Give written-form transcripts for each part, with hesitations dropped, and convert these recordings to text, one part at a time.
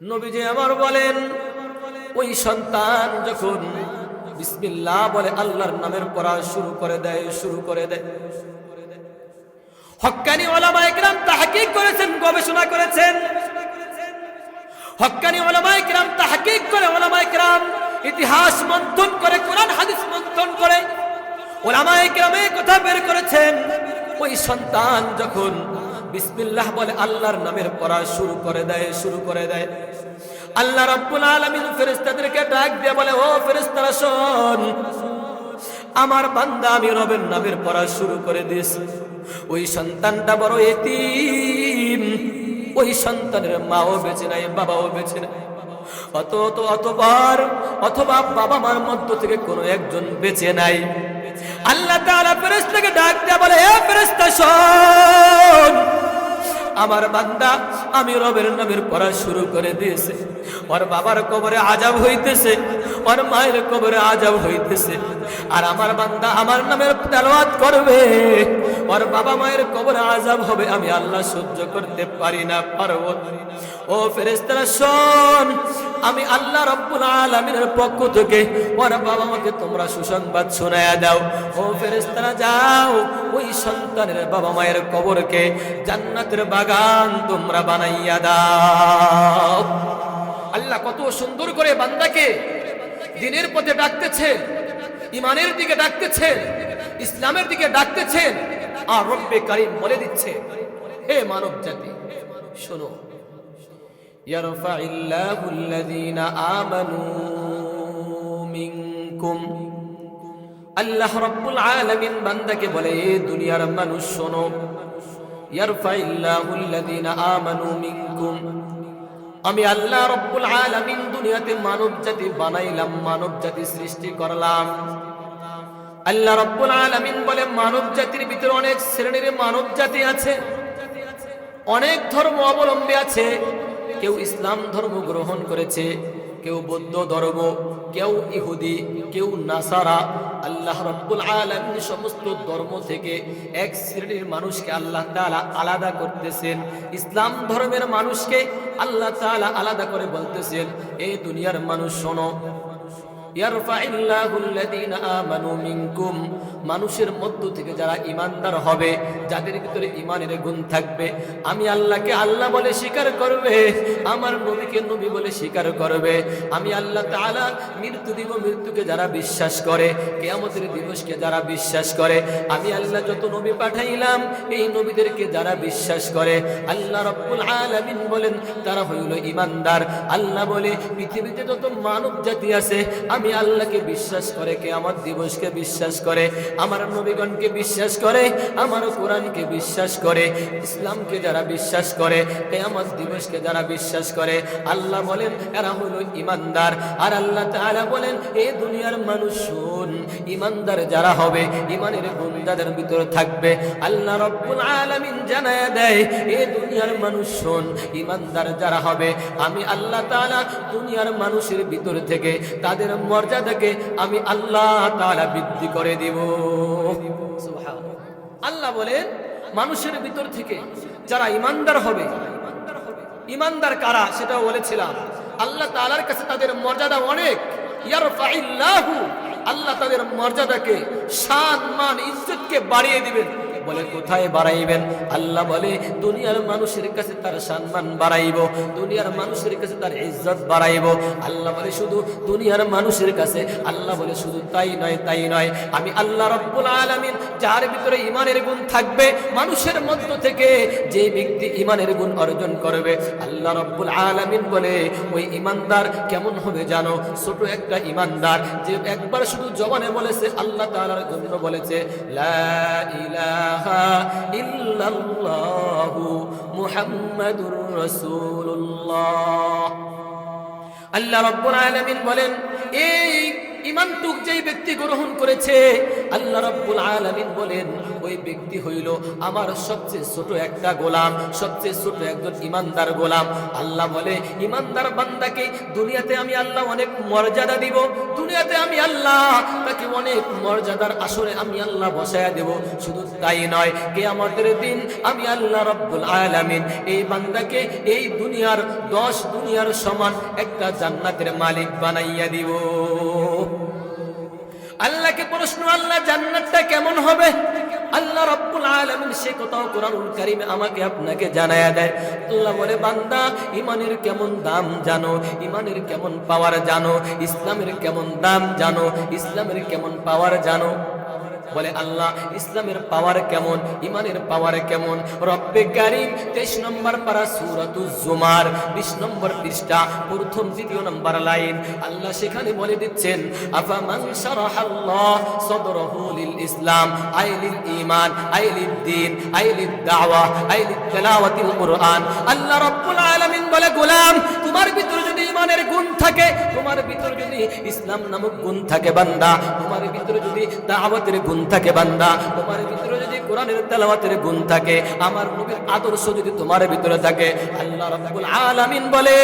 নবীজি আমার বলেন, ওই সন্তান যখন বিসমিল্লাহ বলে আল্লাহর নামের পড়া শুরু করে দেয়, হক্কানি উলামায়ে কেরাম তাহকিক করেছেন, গবেষণা করেছেন। হক্কানি উলামায়ে কেরাম তাহকিক করে, উলামায়ে কেরাম ইতিহাস মন্থন করে, কোরআন হাদিস মন্থন করে উলামায়ে কেরাম এই কথা বের করেছেন, ওই সন্তান যখন বিসমিল্লাহ বলে আল্লাহর নামের পড়া শুরু করে দেয়, আল্লাহ রাব্বুল আলামিন ফেরেশতাদেরকে ডাক দিয়ে বলে, ও ফেরেশতারা শোন, আমার বান্দা আমি রবের নামের পড়া শুরু করে দিয়েছি। ওই সন্তানটা বড় এতিম, ওই সন্তানের মাও বেঁচে নাই, বাবাও বেঁচে নাই, অথবা বাবা মার মধ্য থেকে কোনো একজন বেঁচে নাই। আল্লাহ তাআলা ফেরেশতাকে ডাক দিয়ে বলে, হে ফেরেশতা শোন, আমার বান্দা আমি রবের নামের পড়া শুরু করে দিয়েছে, ওর বাবার কবরে আযাব হইতেছে, ওর মায়ের কবরে আযাব হইতেছে, আর আমার বান্দা আমার নামের তেলাওয়াত করবে, ওর বাবা মায়ের কবরে আযাব হবে, আমি আল্লাহ সহ্য করতে পারি না, পারবো না। ও ফেরেশতারা শোন, আমি আল্লাহ রাব্বুল আলামিনের পক্ষ থেকে ওর বাবা মাকে তোমরা সুসংবাদ শোনায়া দাও। ও ফেরেশতারা যাও, ওই সন্তানের বাবা মায়ের কবরকে জান্নাতের বাগান তোমরা বানাইয়া দাও। আল্লাহ কত সুন্দর করে বান্দাকে দ্বীনের পথে ডাকতেছেন, ঈমানের দিকে ডাকতেছেন, ইসলামের দিকে ডাকতেছেন, আর রব্বে কারীম বলে দিচ্ছে, হে মানব জাতি শোনো, ইয়ারফাইল্লাহুল্লাযীনা আমানু মিনকুম। আল্লাহ রাব্বুল আলামিন বান্দাকে বলে, এ দুনিয়ার মানুষ শোনো, ইয়ারফাইল্লাহুল্লাযীনা আমানু মিনকুম, আমি আল্লাহ রাব্বুল আলামিন দুনিয়াতে মানব জাতি বানাইলাম, মানব জাতি সৃষ্টি করলাম। আল্লাহ রাব্বুল আলামিন বলে, মানব জাতির ভিতরে অনেক শ্রেণীর মানব জাতি আছে, অনেক ধর্ম অবলম্বী আছে। কেউ ইসলাম ধর্ম গ্রহণ করেছে, কেউ বৌদ্ধ ধর্ম, কেউ ইহুদি, কেউ নাসারা। আল্লাহ রাব্বুল আলামিন সমস্ত ধর্ম থেকে এক শ্রেণীর মানুষকে আল্লাহ তাআলা আলাদা করতেছেন। ইসলাম ধর্মের মানুষকে আল্লাহ তাআলা আলাদা করে বলতেছেন, এই দুনিয়ার মানুষ শোনো, ইয়ারফাইল্লাহুল্লাযীনা আমানু মিনকুম, মানুষের মধ্য থেকে যারা ঈমানদার হবে, যাদের ভিতরে ঈমানের গুণ থাকবে, আমি আল্লাহকে আল্লাহ বলে স্বীকার করবে, আমার নবীকে নবী বলে স্বীকার করবে, আমি আল্লাহ তাআলা মৃত্যু দিব, মৃত্যুকে যারা বিশ্বাস করে, কিয়ামতের দিবসকে যারা বিশ্বাস করে, আমি আল্লাহ যত নবী পাঠাইলাম এই নবীদেরকে যারা বিশ্বাস করে, আল্লাহ রাব্বুল আলামিন বলেন তারা হইল ঈমানদার। আল্লাহ বলে, পৃথিবীতে যত মানব জাতি আছে আমি আল্লাহকে বিশ্বাস করে, কিয়ামত দিবসকে বিশ্বাস করে, আমার নবীগণকে বিশ্বাস করে, আমার কোরআনকে বিশ্বাস করে, ইসলামকে যারা বিশ্বাস করে, কিয়ামত দিবসকে যারা বিশ্বাস করে, আল্লাহ বলেন এরা হলো ঈমানদার। আর আল্লাহ তাআলা বলেন, এই দুনিয়ার মানুষ শোন, ঈমানদার যারা হবে, ঈমানের গুণ যাদের ভিতর থাকবে, আল্লাহ রাব্বুল আলামিন জানায়া দেয়, এই দুনিয়ার মানুষ শোন, ঈমানদার যারা হবে, আমি আল্লাহ তাআলা দুনিয়ার মানুষের ভিতর থেকে তাদের মর্যাদাকে আমি আল্লাহ তাআলা বৃদ্ধি করে দিব। সুবহানাল্লাহ। আল্লাহ বলেন, মানুষের ভিতর থেকে যারা ঈমানদার হবে, ঈমানদার কারা সেটাও বলেছিলাম, আল্লাহ তাআলার কাছে তাদের মর্যাদা অনেক। ইয়ারফাইল্লাহু, আল্লাহ তাদের মর্যাদাকে, শান মান ইজ্জতকে বাড়িয়ে দিবেন। বলে কোথায় বাড়াইবেন? আল্লাহ বলে, দুনিয়ার মানুষের কাছে তার সম্মান বাড়াইব, দুনিয়ার মানুষের কাছে তার ইজ্জত বাড়াইব। আল্লাহ বলে শুধু দুনিয়ার মানুষের কাছে, আল্লাহ বলে শুধু তাই নয়, আমি আল্লাহ রাব্বুল আলামিন যার ভিতরে ঈমানের গুণ থাকবে, মানুষের মধ্য থেকে যে ব্যক্তি ঈমানের গুণ অর্জন করবে, আল্লাহ রাব্বুল আলামিন বলে ওই ঈমানদার কেমন হবে জানো? ছোট একটা ঈমানদার যে একবার শুধু জবানে বলেছে, আল্লাহ তাআলার জন্য বলেছে, লা ইলাহা ইল্লাল্লাহু মুহাম্মাদুর রাসূলুল্লাহ। আল্লাহ রাব্বুল আলামিন বলেন, এই ঈমানটুক যেই ব্যক্তি গ্রহণ করেছে আল্লাহ রাব্বুল আলামিন বলেন ওই ব্যক্তি হইল আমার সবচেয়ে ছোট একটা গোলাম, সবচেয়ে ছোট একজন ঈমানদার গোলাম। আল্লাহ বলে ঈমানদার বান্দাকে দুনিয়াতে আমি আল্লাহ অনেক মর্যাদা দিব, দুনিয়াতে আমি আল্লাহ তাকে অনেক মর্যাদার আসরে আমি আল্লাহ বসায়া দেব। শুধু তাই নয়, কিয়ামতের দিন আমি আল্লাহ রাব্বুল আলামিন এই বান্দাকে এই দুনিয়ার 10 দুনিয়ার সমান একটা জান্নাতের মালিক বানাইয়া দিব। আল্লাহকে প্রশ্ন, আল্লাহ জান্নাতটা কেমন হবে? আল্লাহ রাব্বুল আলামিন সে কথাও কোরআনুল কারীমে আমাকে আপনাকে জানায়া দেয়। আল্লাহ বলে বান্দা ঈমানের কেমন দাম জানো, ঈমানের কেমন পাওয়ার জানো, ইসলামের কেমন দাম জানো, ইসলামের কেমন পাওয়ার জানো? বলে আল্লাহ ইসলামের পাওয়ার কেমন, ঈমানের পাওয়ার কেমন? রব্বে কারীম 23 নম্বর পারা সূরাতুজ জুমার 20 নম্বর পৃষ্ঠা প্রথম দ্বিতীয় নম্বর লাইন আল্লাহ সেখানে বলে দিচ্ছেন আফামান শারাহাল্লাহ সাদরাহু লিল ইসলাম আই লিল ঈমান I Leyte Din I Leyte দাওয়া আই লিত তিলাওয়াতিল কুরআন। আল্লাহ রাব্বুল আলামিন বলে গোলাম তোমার ভিতরে যদি ঈমানের গুণ থাকে, তোমার ভিতরে যদি ইসলাম নামক গুণ থাকে বান্দা, তোমার ভিতরে যদি দাওয়াতের গুণ থাকে বান্দা, তোমার ভিতরে যদি কোরআনের তেলাওয়াতের গুণ থাকে, আমার নবীর আদর্শ যদি তোমার ভিতরে থাকে, আল্লাহ রাব্বুল আলামিন বলে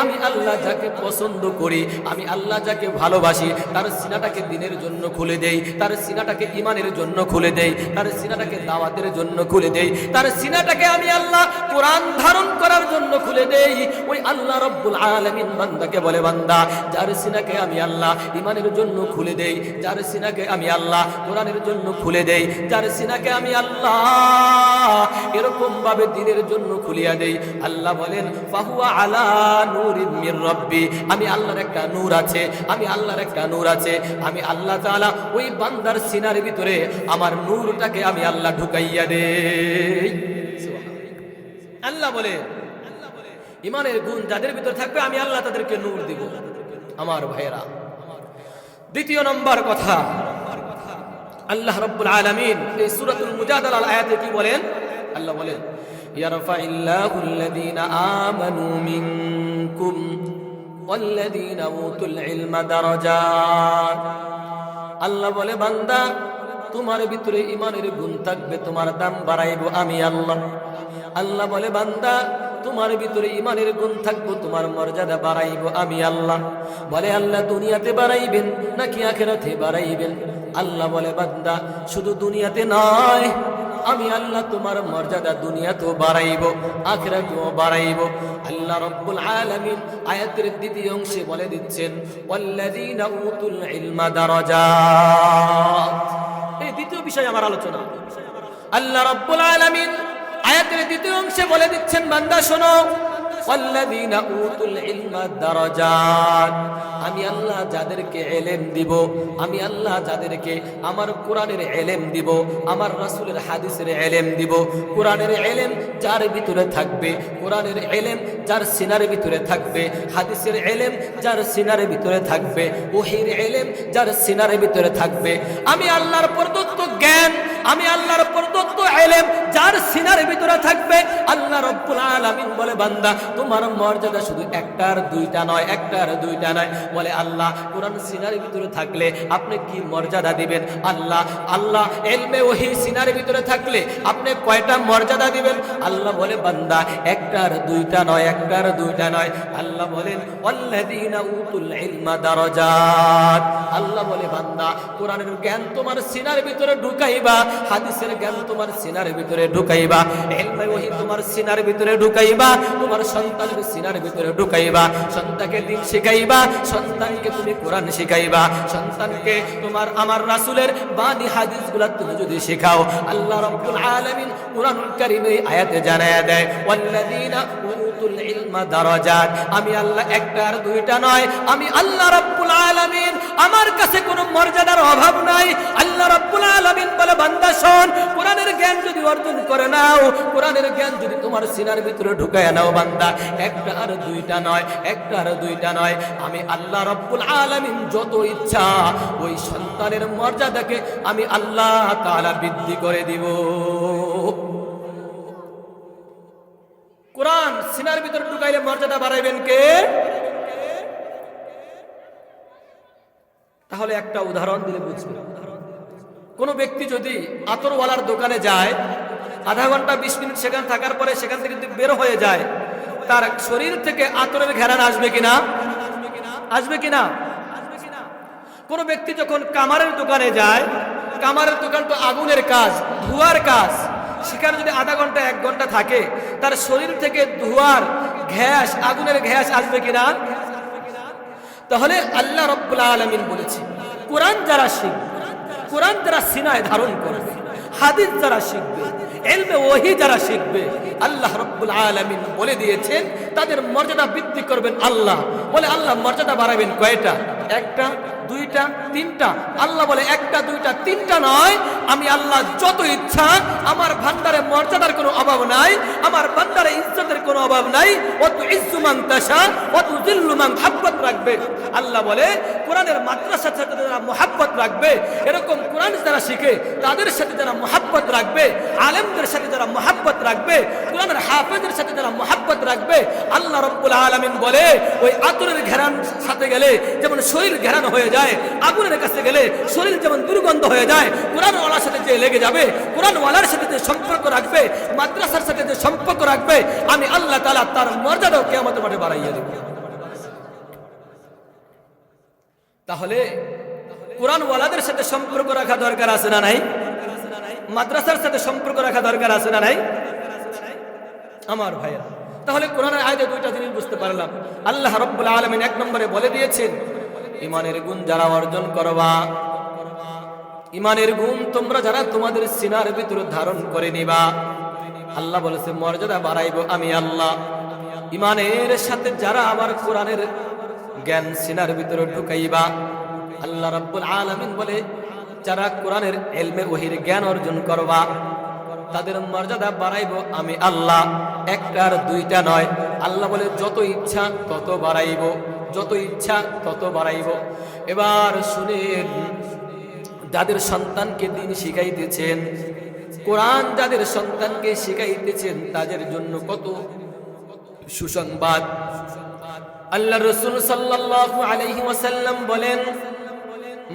আমি আল্লাহ যাকে পছন্দ করি, আমি আল্লাহ যাকে ভালোবাসি, তার সিনাটাকে দ্বীনের জন্য খুলে দেই, তার সিনাটাকে ঈমানের জন্য খুলে দেই, তার সিনাটাকে দাওয়াতের জন্য খুলে দেই, তার সিনাটাকে আমি আল্লাহ কোরআন ধারণ করার জন্য খুলে দেই। ওই আল্লাহ রাব্বুল আলামিন বান্দাকে বলে বান্দা যার সিনাকে আমি আল্লাহ ঈমানের জন্য খুলে দেই, যার সিনাকে আমি আল্লাহ কোরআনের জন্য খুলে দেই, যার সিনাকে আমি আল্লাহ এরকম ভাবে দ্বীনের জন্য খুলিয়া দেই, আল্লাহ বলেন ফাহুয়া আলা নূরিন মির রাব্বি, আমি আল্লাহর একটা নূর আছে, আমি আল্লাহর একটা নূর আছে, আমি আল্লাহ তাআলা ওই বান্দার সিনার ভিতরে আমার নূরটাকে আমি আল্লাহ ঢুকাইয়া দেই। আল্লাহ বলে ঈমানের গুণ যাদের ভিতরে থাকবে আমি আল্লাহ তাদেরকে নূর দিব। আমার ভাইয়েরা, দ্বিতীয় নম্বর কথা আল্লাহ রাব্বুল আলামিন এই সূরাতুল মুজাদালার আয়াতে কি বলেন? আল্লাহ বলেন ইয়ারফাইল্লাহুল্লাযীনা আমানু মিনকুম ওয়াল্লাযীনা উতুল ইলমা দারাজাত। আল্লাহ বলে বান্দা তোমার ভিতরে ঈমানের গুণ থাকবে, তোমার দাম বাড়াইবো আমি আল্লাহ। আল্লাহ বলে বান্দা তোমার ভিতরে ঈমানের গুণ থাকবে, তোমার মর্যাদা বাড়াইবো আমি আল্লাহ। বলে আল্লাহ দুনিয়াতে বাড়াইবেন নাকি আখিরাতে বাড়াইবেন? আল্লাহ বলে বান্দা শুধু দুনিয়াতে নয়, আমি আল্লাহ তোমার মর্যাদা দুনিয়াতেও বাড়াইব, আখিরাতেও বাড়াইব। আল্লাহ রাব্বুল আলামিন আয়াতের দ্বিতীয় অংশে বলে দিচ্ছেন ওয়াল্লাযীনা উতুল ইলমা দারাজাত। এই দ্বিতীয় বিষয় আমার আলোচনা। আল্লাহ রাব্বুল আলামিন আয়াতের দ্বিতীয় অংশে বলে দিচ্ছেন বান্দা শোনো ওয়াল্লাযীনা উতুল ইলমা দারাজাত, আমি আল্লাহ যাদেরকে ইলম দিব, আমি আল্লাহ যাদেরকে আমার কোরআনের ইলম দিব, আমার রাসূলের হাদিসের ইলম দিব। কোরআনের ইলম যার ভিতরে থাকবে, কোরআনের ইলম যার সিনার ভিতরে থাকবে, হাদিসের ইলম যার সিনার ভিতরে থাকবে, ওহীর ইলম যার সিনার ভিতরে থাকবে, আমি আল্লাহর প্রদত্ত জ্ঞান, আমি আল্লাহর প্রদত্ত ইলম যার সিনার ভিতরে থাকবে, আল্লাহ রাব্বুল আলামিন বলে বান্দা তোমার মর্যাদা শুধু একটা আর দুইটা নয়, একটা আর দুইটা নয়। বলে আল্লাহ কোরআন সিনার ভিতরে থাকলে আপনি কি মর্যাদা দিবেন? আল্লাহ আল্লাহ ইলমে ওহী সিনার ভিতরে থাকলে আপনি কয়টা মর্যাদা দিবেন? আল্লাহ বলে বান্দা একটা আর দুইটা নয়, একটা আর দুইটা নয়। আল্লাহ বলেন ওয়াল্লাযীনা উতুল ইলমা দারাজাত। আল্লাহ বলে বান্দা কোরআনের জ্ঞান তোমার সিনার ভিতরে ঢুকাইবা, হাদিসের জ্ঞান তোমার সিনার ভিতরে ঢুকাইবা, ইলমে ওহী তোমার সিনার ভিতরে ঢুকাইবা, তোমার সন্তানের সিনার ভিতরে ঢুকাইবা, সন্তানকে দ্বীন শিখাইবা, সন্তানকে তুমি কোরআন শিখাইবা, সন্তানকে তোমার আমার রাসূলের বাণী হাদিসগুলো তুমি যদি শেখাও, আল্লাহ রাব্বুল আলামিন কোরআনুল কারীমে আয়াতে জানায়া দেয় ওয়াল্লাযীনা উতুল ইলমা দারাজাত। আমি আল্লাহ একটা আর দুইটা নয়, আমি আল্লাহ রাব্বুল আলামিন আমার কাছে কোনো মর্যাদার অভাব নাই। আল্লাহ রাব্বুল আলামিন বলে বান্দা শোন, কোরআনের জ্ঞান যদি অর্জন করে নাও, কোরআনের জ্ঞান যদি তোমার সিনার ভিতরে ঢুকায়া নাও বান্দা, একটা আর দুইটা নয়, একটা আর দুইটা নয়, আমি আল্লাহ রাব্বুল আলামিন যত ইচ্ছা ওই সন্তানের মর্যাদাকে আমি আল্লাহ তাআলা বৃদ্ধি করে দিব। কোরআন সিনার ভিতরে ঢুকাইলে মর্যাদা বাড়াইবেন কে? তাহলে একটা উদাহরণ দিলে বুঝবে। কোনো ব্যক্তি যদি আতরওয়ালার দোকানে যায়, আধা ঘন্টা 20 মিনিট সেখানে থাকার পরে সেখান থেকে যদি বের হয়ে যায়, তার শরীর থেকে আতরের ঘ্রাণ আসবে কিনা? আসবে কিনা? কোনো ব্যক্তি যখন কামারের দোকানে যায়, কামারের দোকান তো আগুনের কাজ, ধোঁয়ার কাজ, সেখানে যদি আধা ঘন্টা 1 ঘন্টা থাকে, তার শরীর থেকে ধোঁয়ার গ্যাস, আগুনের গ্যাস আসবে কিনা? তাহলে আল্লাহ রাব্বুল আলামিন বলেছে, কোরআন যারা শিখবে, কোরআন যারা সিনায় ধারণ করবে, হাদিস যারা শিখবে, ইলমে ওহী যারা শিখবে, আল্লাহ রাব্বুল আলামিন বলে দিয়েছেন তাদের মর্যাদা বৃদ্ধি করবেন আল্লাহ। বলে আল্লাহ মর্যাদা বাড়াবেন কয়টা? 1টা, 2টা, 3টা। আল্লাহ বলে 1টা, 2টা, 3টা নয়, আমি আল্লাহ যত ইচ্ছা, আমার ভান্ডারে মর্যাদার কোনো অভাব নাই, আমার ভান্ডারে ইজ্জতের কোনো অভাব নাই। ওয়া তুইজ্জু মান তাশা ওয়া তুযিল্লু মান হাব্বাত রাখবে। আল্লাহ বলে কোরআনের মাদ্রাসার সাথে যারা মুহাব্বত রাখবে, এরকম কোরআন যারা শিখে তাদের সাথে যারা মুহাব্বত রাখবে, আলেমদের সাথে যারা মুহাব্বত রাখবে, কোরআনের হাফেজের সাথে যারা মুহাব্বত রাখবে, আল্লাহ রাব্বুল আলামিন বলে ওই আতরের ঘেরান সাথে গেলে যেমন শরীর ঘেরান হয়ে যায়, আগুনের কাছে গেলে শরীর যেমন দুর্গন্ধ হয়ে যায়, কোরআনওয়ালার সাথে যে লেগে যাবে, কোরআনওয়ালার সাথে যে সম্পর্ক রাখবে, মাদ্রাসার সাথে যে সম্পর্ক রাখবে, আমি আল্লাহ তাআলা তার মর্যাদাও কিয়ামতের মাঠে বাড়াইয়া দেব। তাহলে কোরআনওয়ালাদের সাথে সম্পর্ক রাখা দরকার আছে না নাই? মাদ্রাসার সাথে সম্পর্ক রাখা দরকার আছে না নাই? আমার ভাইয়া, তাহলে কোরআনের আয়াতে 2টা জিনিস বুঝতে পারলাম। আল্লাহ রাব্বুল আলামিন 1 নম্বরে বলে দিয়েছেন, ইমানের গুণ যারা অর্জন করবা, ইমানের গুণ তোমরা যারা তোমাদের সিনার ভিতরে ধারণ করে নিবা, আল্লাহ বলেছে মর্যাদা বাড়াইবো আমি আল্লাহ। ইমানের সাথে যারা আমার কোরআনের জ্ঞান সিনার ভিতরে ঢুকাইবা, আল্লাহ রাব্বুল আলামিন বলে যারা কোরআনের ইলমে ওহীর জ্ঞান অর্জন করবা, তাদের মর্যাদা বাড়াইবো আমি আল্লাহ। 1টা আর 2টা নয়, আল্লাহ বলে যত ইচ্ছা তত বাড়াইবো, যত ইচ্ছা তত বাড়াইবো। এবার শুনেন, যাদের সন্তানকে দিন শিখাইতেছেন, কোরআন যাদের সন্তানকে শিখাইতেছেন, তাদের জন্য কত সুসংবাদ। আল্লাহ রাসূল সাল্লাল্লাহু আলাইহি ওয়াসাল্লাম বলেন,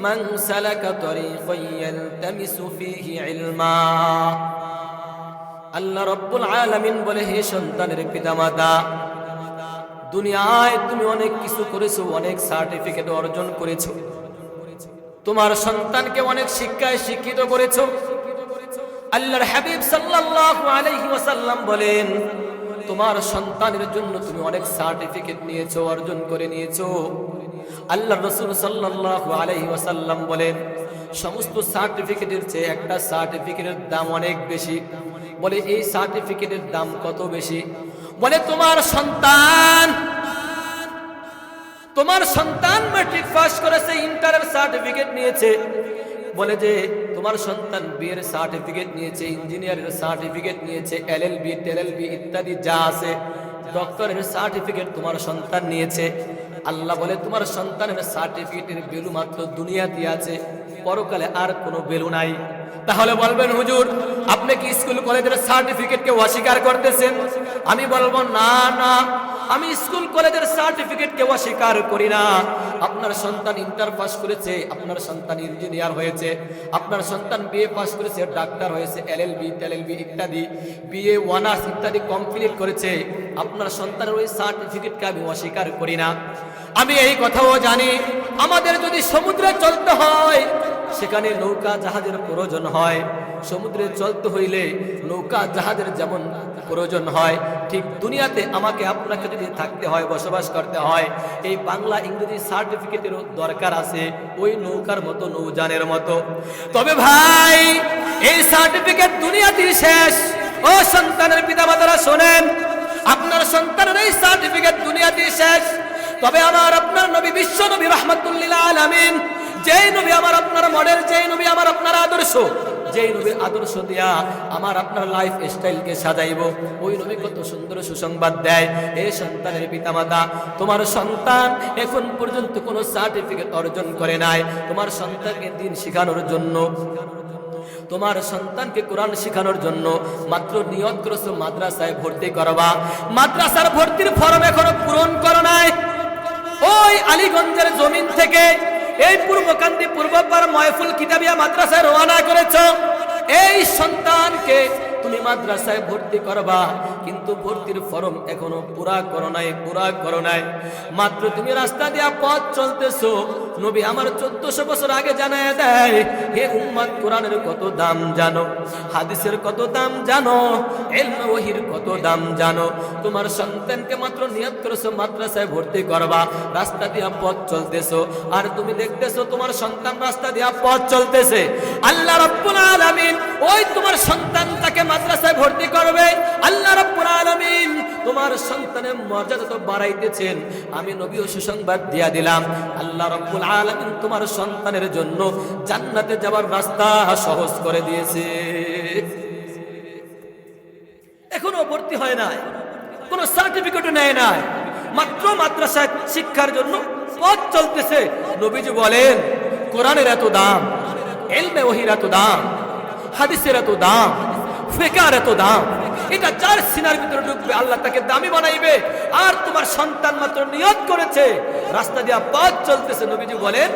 মান সালাকা তরিকান ইয়ালতামিসু ফীহি ইলমা। আল্লাহ রাব্বুল আলামিন বলে, হে সন্তানের পিতামাতা, দুনিয়ায় তুমি অনেক কিছু করেছো, অনেক সার্টিফিকেট অর্জন করেছো, তোমার সন্তানকে অনেক শিক্ষায় শিক্ষিত করেছো। আল্লাহর হাবিব সাল্লাল্লাহু আলাইহি ওয়াসাল্লাম বলেন, তোমার সন্তানের জন্য তুমি অনেক সার্টিফিকেট নিয়েছো, অর্জন করে নিয়েছো। আল্লাহর রাসূল সাল্লাল্লাহু আলাইহি ওয়াসাল্লাম বলেন, সমস্ত সার্টিফিকেটের চেয়ে একটা সার্টিফিকেটের দাম অনেক বেশি। বলে এই সার্টিফিকেটের দাম কত বেশি? বলে তোমার সন্তান ম্যাট্রিক পাস করেছে, ইন্টারের সার্টিফিকেট নিয়েছে। বলে যে তোমার সন্তান বিএর সার্টিফিকেট নিয়েছে, ইঞ্জিনিয়ারের সার্টিফিকেট নিয়েছে, এলএলবি টেলএলবি ইত্যাদি যা আছে, ডক্টরের সার্টিফিকেট তোমার সন্তান নিয়েছে। আল্লাহ বলে তোমার সন্তানের সার্টিফিকেটের ভ্যালু মাত্র দুনিয়াতে আছে, পরকালে আর কোনো ভ্যালু নাই। তাহলে বলবেন হুজুর, আপনি কি স্কুল কলেজের সার্টিফিকেটকে অস্বীকার করতেছেন? আমি বলবো না না, আমি স্কুল কলেজের সার্টিফিকেটকে অস্বীকার করি না। আপনার সন্তান ইন্টার পাস করেছে, আপনার সন্তান ইঞ্জিনিয়ার হয়েছে, আপনার সন্তান বিএ পাস করেছে, ডাক্তার হয়েছে, এলএলবি টেলএলবি ইত্যাদি বিএ অনার্স ইত্যাদি কমপ্লিট করেছে, আপনার সন্তানের ওই সার্টিফিকেটকে আমি অস্বীকার করি না। আমি এই কথাও জানি, আমাদের যদি সমুদ্রে চলতে হয় সেখানে নৌকা জাহাজের প্রয়োজন হয়। সমুদ্রে চলতে হইলে নৌকা জাহাজের যেমন প্রয়োজন হয়, ঠিক দুনিয়াতে আমাকে আপনাকে যদি থাকতে হয়, বসবাস করতে হয়, এই বাংলা ইংরেজি সার্টিফিকেটেরও দরকার আছে, ওই নৌকার মতো, নৌযানের মতো। তবে ভাই, এই সার্টিফিকেট দুনিয়াতেই শেষ। ও সন্তানের পিতামাতারা শোনেন, আপনার সন্তানের এই সার্টিফিকেট দুনিয়াতেই শেষ। তবে আমার আপনার নবী, বিশ্ব নবী রাহমাতুল লিল আলামিন, যেই নবী আমার আপনার মডেল, যেই নবী আমার আপনার আদর্শ, যেই নবীর আদর্শ দিয়া আমার আপনার লাইফ স্টাইলকে সাজাইবো, ওই নবী কত সুন্দর সুসংবাদ দেয়। এই সন্তানের পিতামাতা, তোমার সন্তান এখন পর্যন্ত কোনো সার্টিফিকেট অর্জন করে নাই, তোমার সন্তানকে দিন শেখানোর জন্য, তোমার সন্তানকে কোরআন শেখানোর জন্য মাত্র নিয়ত করেছো মাদ্রাসায় ভর্তি করবা। মাদ্রাসার ভর্তির ফর্ম এখনো পূরণ করো নাই। ওই আলীগঞ্জের জমিন থেকে এই পূর্বকান্দি পূর্বপাড়া ময়ফুল কিতাবিয়া মাদ্রাসায় রওনা করেছো, এই সন্তানকে তুমি মাদ্রাসায় ভর্তি করবা, কিন্তু ভর্তির ফরম এখনো পুরা করো নাই। মাত্র তুমি রাস্তা দিয়া পথ চলতেছো। নবী আমার 1400 বছর আগে জানায় দেয়, হে উম্মত, কোরআনের কত দাম জানো, হাদিসের কত দাম জানো, ইলম ওহীর কত দাম জানো। তোমার সন্তানকে মাত্র নিয়ত করেছো মাদ্রাসায় ভর্তি করবা, রাস্তা দিয়া পথ চলতেছো, আর তুমি দেখতেছো তোমার সন্তান রাস্তা দিয়া পথ চলতেছে। আল্লাহ রাব্বুল আলামিন ওই তোমার সন্তানটাকে মাদ্রাসায় ভর্তি করবে। আল্লাহ রাব্বুল আলামিন তোমার সন্তানের মর্যাদা তো বাড়াইতেছেন। আমি নবীও সুসংবাদ দিয়া দিলাম, আল্লাহ রাব্বুল আলামিন তোমার সন্তানের জন্য জান্নাতে যাওয়ার রাস্তা সহজ করে দিয়েছে। এখনো ভর্তি হয় নাই, কোনো সার্টিফিকেটও নেয় নাই, মাত্র মাদ্রাসায় শিক্ষার জন্য পথ চলতেছে। নবীজি বলেন, কোরআনের এত দাম, ইলমে ওহীর এত দাম, হাদিসের এত দাম, ফিকহের এত দাম, এটা যার সিনার ভিতরে ঢুকবে আল্লাহ তাকে দামি বানাইবে। আর তোমার সন্তান মাত্র নিয়ত করেছে, রাস্তা দিয়া পথ চলতেছে, নবীজি বলেন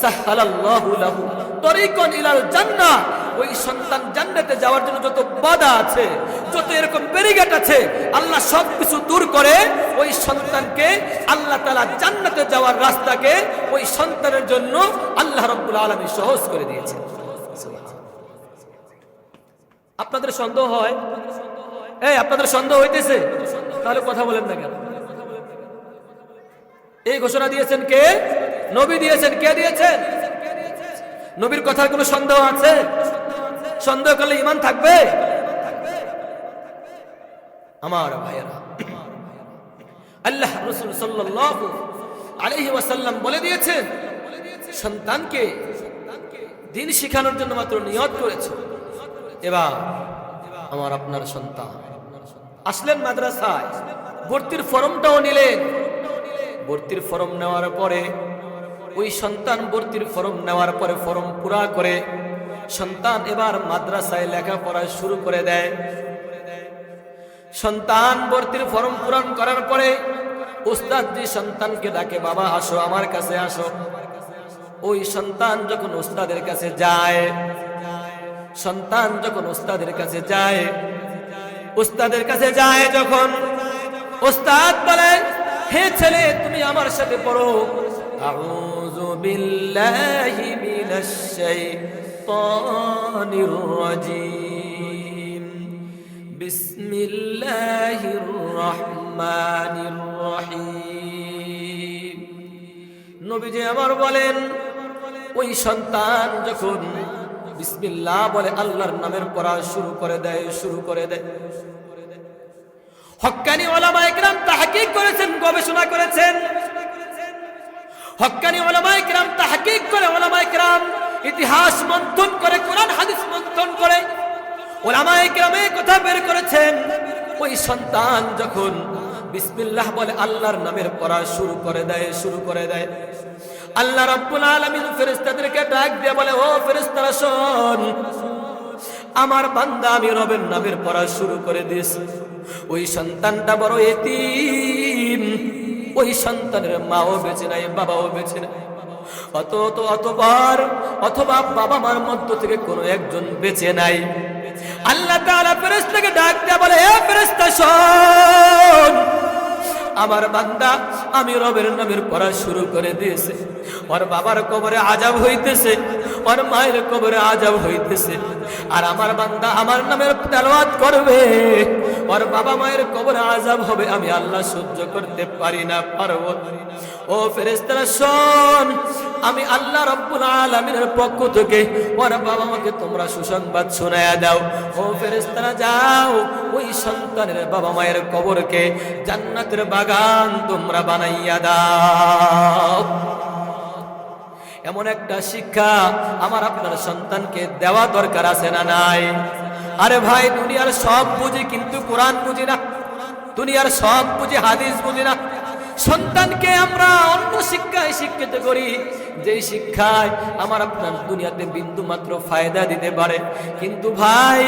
সাহালাল্লাহু লাহু তরিকান ইলাল জান্নাহ। ওই সন্তান জান্নাতে যাওয়ার জন্য যত বাধা আছে, যত এরকম ব্যারিকেড আছে, আল্লাহ সবকিছু দূর করে ওই সন্তানকে আল্লাহ তাআলা জান্নাতে যাওয়ার রাস্তাকে ওই সন্তানের জন্য আল্লাহ রাব্বুল আলামিন সহজ করে দিয়েছে। আপনাদের সন্দেহ হয়? আপনাদের সন্দেহ হইতেছে? তাহলে কথা বলেন না কেন? এই ঘোষণা দিয়েছেন কে? নবী দিয়েছেন। কে দিয়েছেন? নবীর কথার কোনো সন্দেহ আছে? সন্দেহ করলে ঈমান থাকবে? আমার ভাইয়েরা, আল্লাহ রাসূল সাল্লাল্লাহু আলাইহি ওয়াসাল্লাম বলে দিয়েছেন, সন্তানকে দ্বীন শিখানোর জন্য মাত্র নিয়ত করেছো। এবার আমার আপনার সন্তান আসলেন মাদ্রাসায়, ভর্তির ফর্মটাও নিলেন। ভর্তির ফর্ম নেওয়ার পরে ওই সন্তান ভর্তির ফর্ম নেওয়ার পরে ফর্ম পুরা করে সন্তান এবার মাদ্রাসায় লেখাপড়া শুরু করে দেয়। সন্তান ভর্তির ফর্ম পূরণ করার পরে উস্তাদ জি সন্তানকে ডাকে, বাবা আসো, আমার কাছে আসো। ওই সন্তান যখন উস্তাদের কাছে যায়, সন্তান যখন উস্তাদের কাছে যায়, উস্তাদের কাছে যায় যখন, উস্তাদ বলে, হে ছেলে, তুমি আমার সাথে পড়ো, আউযু বিল্লাহি মিনাশ শাইতানির রাজীম, বিসমিল্লাহির রহমানির রহিম। নবীজি আমার বলেন, ওই সন্তান যখন বিসমিল্লাহ বলে আল্লাহর নামের পড়া শুরু করে দেয়। হক্কানি উলামায়ে কিরাম তাহকিক করেছেন, গবেষণা করেছেন। হক্কানি উলামায়ে কিরাম তাহকিক করে, উলামায়ে কিরাম ইতিহাস মন্থন করে, কোরআন হাদিস মন্থন করে উলামায়ে কিরাম এই কথা বের করেছেন, ওই সন্তান যখন বিসমিল্লাহ বলে আল্লাহর নামের পড়া শুরু করে দেয়, আল্লাহ রাব্বুল আলামিন ফেরেশতাদেরকে ডাক দিয়ে বলে, ও ফেরেশতারা শোন, আমার বান্দা আমি রবের নামের পড়া শুরু করে দিয়েছি। ওই সন্তানটা বড় এতিম, ওই সন্তানের মাও বেঁচে নাই, বাবাও বেঁচে নাই, অথবা বাবা মার মধ্য থেকে কোনো একজন বেঁচে নাই। আল্লাহ তাআলা ফেরেশতাকে ডাক দিয়ে বলে, হে ফেরেশতা শোন, আমার বান্দা আমি রবের নামের পড়া শুরু করে দিয়েছে, ওর বাবার কবরে আযাব হইতেছে, ওর মায়ের কবরে আযাব হইতেছে, আর আমার বান্দা আমার নামের তেলাওয়াত করবে, ওর বাবা মায়ের কবরে আযাব হবে, আমি আল্লাহ সহ্য করতে পারি না, পারবো। ও ফেরেশতারা শোন, আমি আল্লাহ রাব্বুল আলামিনের পক্ষ থেকে ওর বাবা মাকে তোমরা সুসংবাদ শোনায়া দাও। ও ফেরেশতারা যাও, ওই সন্তানের বাবা মায়ের কবরকে জান্নাতের বাগান তোমরা বানাইয়া দাও। এমন একটা শিক্ষা আমার আপনার সন্তানকে দেওয়া দরকার আছে না নাই? আরে ভাই, দুনিয়ার সব বুঝি কিন্তু কোরআন বুঝি না, দুনিয়ার সব বুঝি হাদিস বুঝি না। সন্তানকে আমরা অন্য শিক্ষায় শিক্ষিত করি যেই শিক্ষায় আমার আপনার দুনিয়াতে বিন্দু মাত্র ফায়দা দিতে পারে। কিন্তু ভাই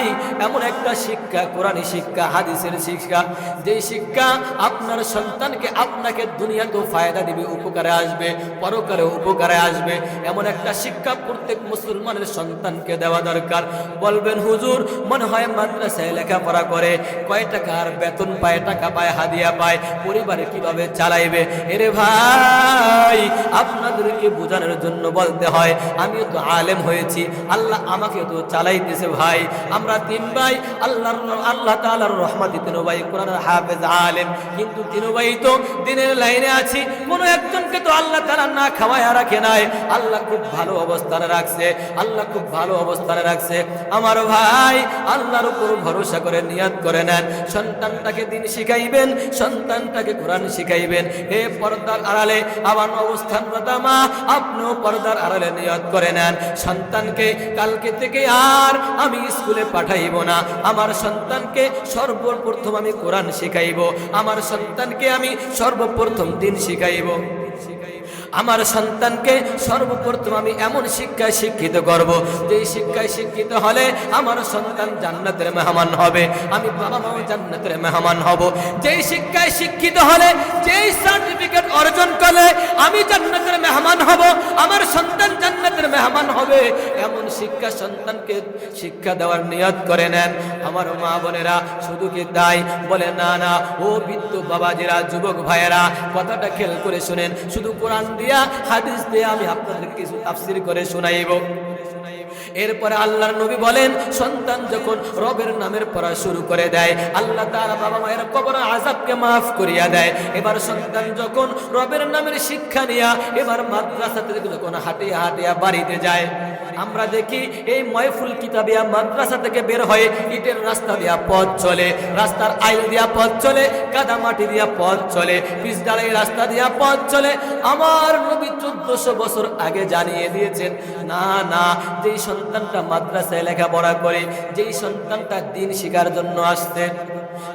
এমন একটা শিক্ষা, কোরআনী শিক্ষা, হাদিসের শিক্ষা, যেই শিক্ষা আপনার সন্তানকে আপনাকে দুনিয়াতেও ফায়দা দিবে, উপকারে আসবে, পরকারে উপকারে আসবে, এমন একটা শিক্ষা প্রত্যেক মুসলমানের সন্তানকে দেওয়া দরকার। বলবেন হুজুর মনে হয় মাদ্রাসায় লেখাপড়া করে কয় টাকার বেতন পায়, টাকা পায়, হাদিয়া পায়, পরিবারে কিভাবে চালাইবে? এরে ভাই আপনাদেরকে বোঝানোর জন্য বলতে হয় আমিও তো আলেম হয়েছি, আল্লাহ আমাকে তো চালাইতেছে। ভাই আমরা তিন ভাই, আল্লাহ তাআলার রহমতে তিন ভাই কোরআনের হাফেজ আলেম, কিন্তু তিন ভাই তো দিনের লাইনে আছি। কোনো একজনকে তো আল্লাহ তাআলা না খাওয়ায় রাখে নাই, আল্লাহ খুব ভালো অবস্থানে রাখছে, আল্লাহ খুব ভালো অবস্থানে রাখছে। আমার ভাই আল্লাহর উপর ভরসা করে নিয়ত করে নেন, সন্তানটাকে দিন শিখাইবেন, সন্তানটাকে কোরআন শিখাইবেন। হে পর্দার আড়ালে আমার অবস্থানরত মা, আপনিও পর্দার আড়ালে নিয়ত করে নেন, সন্তানকে কালকে থেকে আর আমি স্কুলে পাঠাইব না, আমার সন্তানকে সর্বপ্রথম আমি কোরআন শিখাইব, আমার সন্তানকে আমি সর্বপ্রথম দিন শিখাইব, আমার সন্তানকে সর্বপ্রথম আমি এমন শিক্ষায় শিক্ষিত করব যেই শিক্ষায় শিক্ষিত হলে আমার সন্তান জান্নাতের মেহমান হবে, আমি বাবা মাও জান্নাতের মেহমান হব। যেই শিক্ষায় শিক্ষিত হলে, যেই সার্টিফিকেট অর্জন করলে আমি জান্নাতের মেহমান হব, আমার সন্তান জান্নাতের মেহমান হবে, এমন শিক্ষা সন্তানকে শিক্ষা দেওয়ার নিয়ত করে নেন। আমার মা বোনেরা শুধু কি তাই বলে? না না, ও বৃদ্ধ বাবাজিরা, যুবক ভাইয়েরা, কথাটা খেয়াল করে শুনেন। শুধু কোরআন দিয়া হাদিস দিয়ে আমি আপনাদের কিছু তাফসীর করে শোনাইব। এরপরে আল্লাহর নবী বলেন সন্তান যখন রবের নামের পড়া শুরু করে দেয়, আল্লাহ তাআলা বাবা মায়ের কবর আযাবকে মাফ করিয়া দেয়। এবার সন্তান যখন রবের নামের শিক্ষা নিয়া এবার মাদ্রাসা থেকে যখন হাঁটিয়া হাঁটিয়া বাড়িতে যায়, আমরা দেখি এই ময়ফুল কিতাবিয়া মাদ্রাসা থেকে বের হয়ে ইটের রাস্তা দিয়া পথ চলে, রাস্তার আইল দিয়া পথ চলে, কাদা মাটি দিয়া পথ চলে, পিচ ঢালাই রাস্তা দিয়া পথ চলে। আমার নবী 1400 বছর আগে জানিয়ে দিয়েছেন, না না, যেই সন্তানটা মাদ্রাসায় লেখাপড়া করে, যেই সন্তানটা দিন শিখার জন্য আসছে,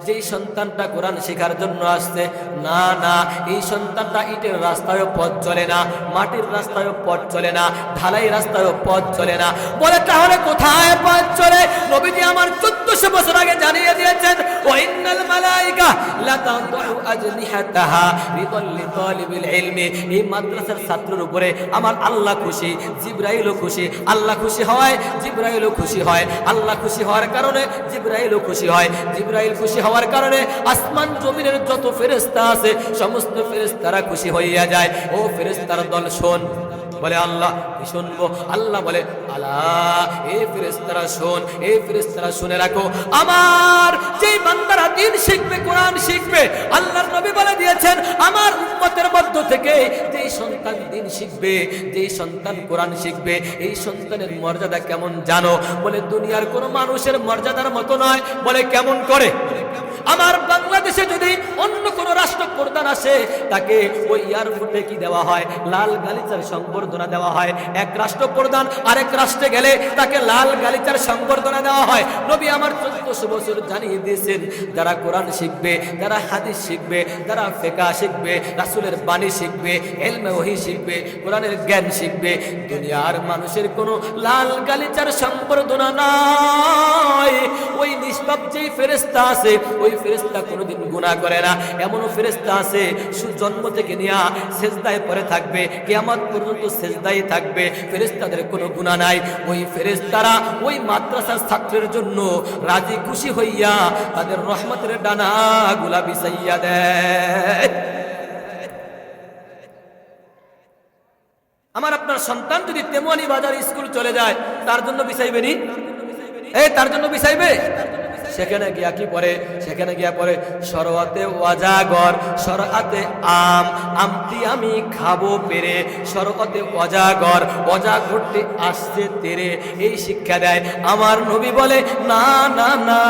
যেই সন্তানটা কোরআন শেখার জন্য আসছে, না না, এই সন্তানটা ইটের রাস্তায়ও পথ চলে না, মাটির রাস্তায়ও পথ চলে না, ঢালাই রাস্তায়ও পথ চলে না। বলে তাহলে কোথায় পথ চলে? নবীজি আমার 1400 বছর আগে জানিয়ে দিয়েছেন, ওয়াইন্নাল মালাইকা লা তাদউ আজনিহাতাহা রিদাল লিতালিবিল ইলমি। এই মাদ্রাসার ছাত্রের উপরে আমার আল্লাহ খুশি, জিবরাইলও খুশি। আল্লাহ খুশি হয়, জিবরাইলও খুশি হয়। আল্লাহ খুশি হওয়ার কারণে জিবরাইলও খুশি হয়, জিবরাইল খুশি হওয়ার কারণে আসমান জমিনের যত ফেরেশতা আছে সমস্ত ফেরেশতারা খুশি হইয়া যায়। ও ফেরেশতার দল শোন। বলে আল্লাহ কি শুনবো? আল্লাহ বলে আল্লাহ এই ফেরেশতারা শোন, এই ফেরেশতারা শুনে রাখো, আমার যেই বান্দারা দ্বীন শিখবে, কোরআন শিখবে, আল্লাহর নবী বলে দিয়েছেন আমার উম্মতের মধ্য থেকে যেই সন্তান দ্বীন শিখবে, যেই সন্তান কোরআন শিখবে, এই সন্তানের মর্যাদা কেমন জানো? বলে দুনিয়ার কোনো মানুষের মর্যাদার মতো নয়। বলে কেমন করে? আমার বাংলাদেশে যদি অন্য কোন রাষ্ট্রপ্রধান আসে তাকে ওই এয়ারপোর্টে কি দেওয়া হয়? লাল গালিচার সংবর্ধনা দেওয়া হয়। এক রাষ্ট্রপ্রধান আরেক রাষ্ট্রে গেলে তাকে লাল গালিচার সংবর্ধনা দেওয়া হয়। নবী আমার 1400 বছর জানিয়ে দিয়েছেন, যারা কোরআন শিখবে, যারা হাদিস শিখবে, যারা ফিকহ শিখবে, রাসূলের বাণী শিখবে, ইলমে ওহী শিখবে, কোরআনের জ্ঞান শিখবে, দুনিয়ার মানুষের কোনো লাল গালিচার সংবর্ধনা নাই। ওই নিষ্পাপ যেই ফেরেশতা আছে, ওই ফেরেশতা কোনোদিন গুনাহ করে না। এমনও ফেরেশতা আছে জন্ম থেকে নিয়া সেজদায় পড়ে থাকবে, কিয়ামত পর্যন্ত সেজদায় থাকবে, ফেরেশতাদের কোনো গুনাহ নাই। ওই ফেরেশতারা ওই মাদ্রাসার ছাত্রের জন্য রাজি খুশি হইয়া তাদের রহমতের ডানাগুলা বিছাইয়া দেয়। আমার আপনার সন্তান যদি তেমনি বাজার স্কুল চলে যায়, তার জন্য বিছাইবেনি? তার জন্য বিছাইবে? সেখানে গিয়া কি পড়ে? সেখানে গিয়া পড়ে সরওয়াতে ওয়াজাগর, সরআতে আম, আমটি আমি খাবো পেরে, সরওয়াতে ওয়াজাগর, ওয়াজাগরটি আসছে তেরে। এই শিক্ষা দেয়। আমার নবী বলে না না না,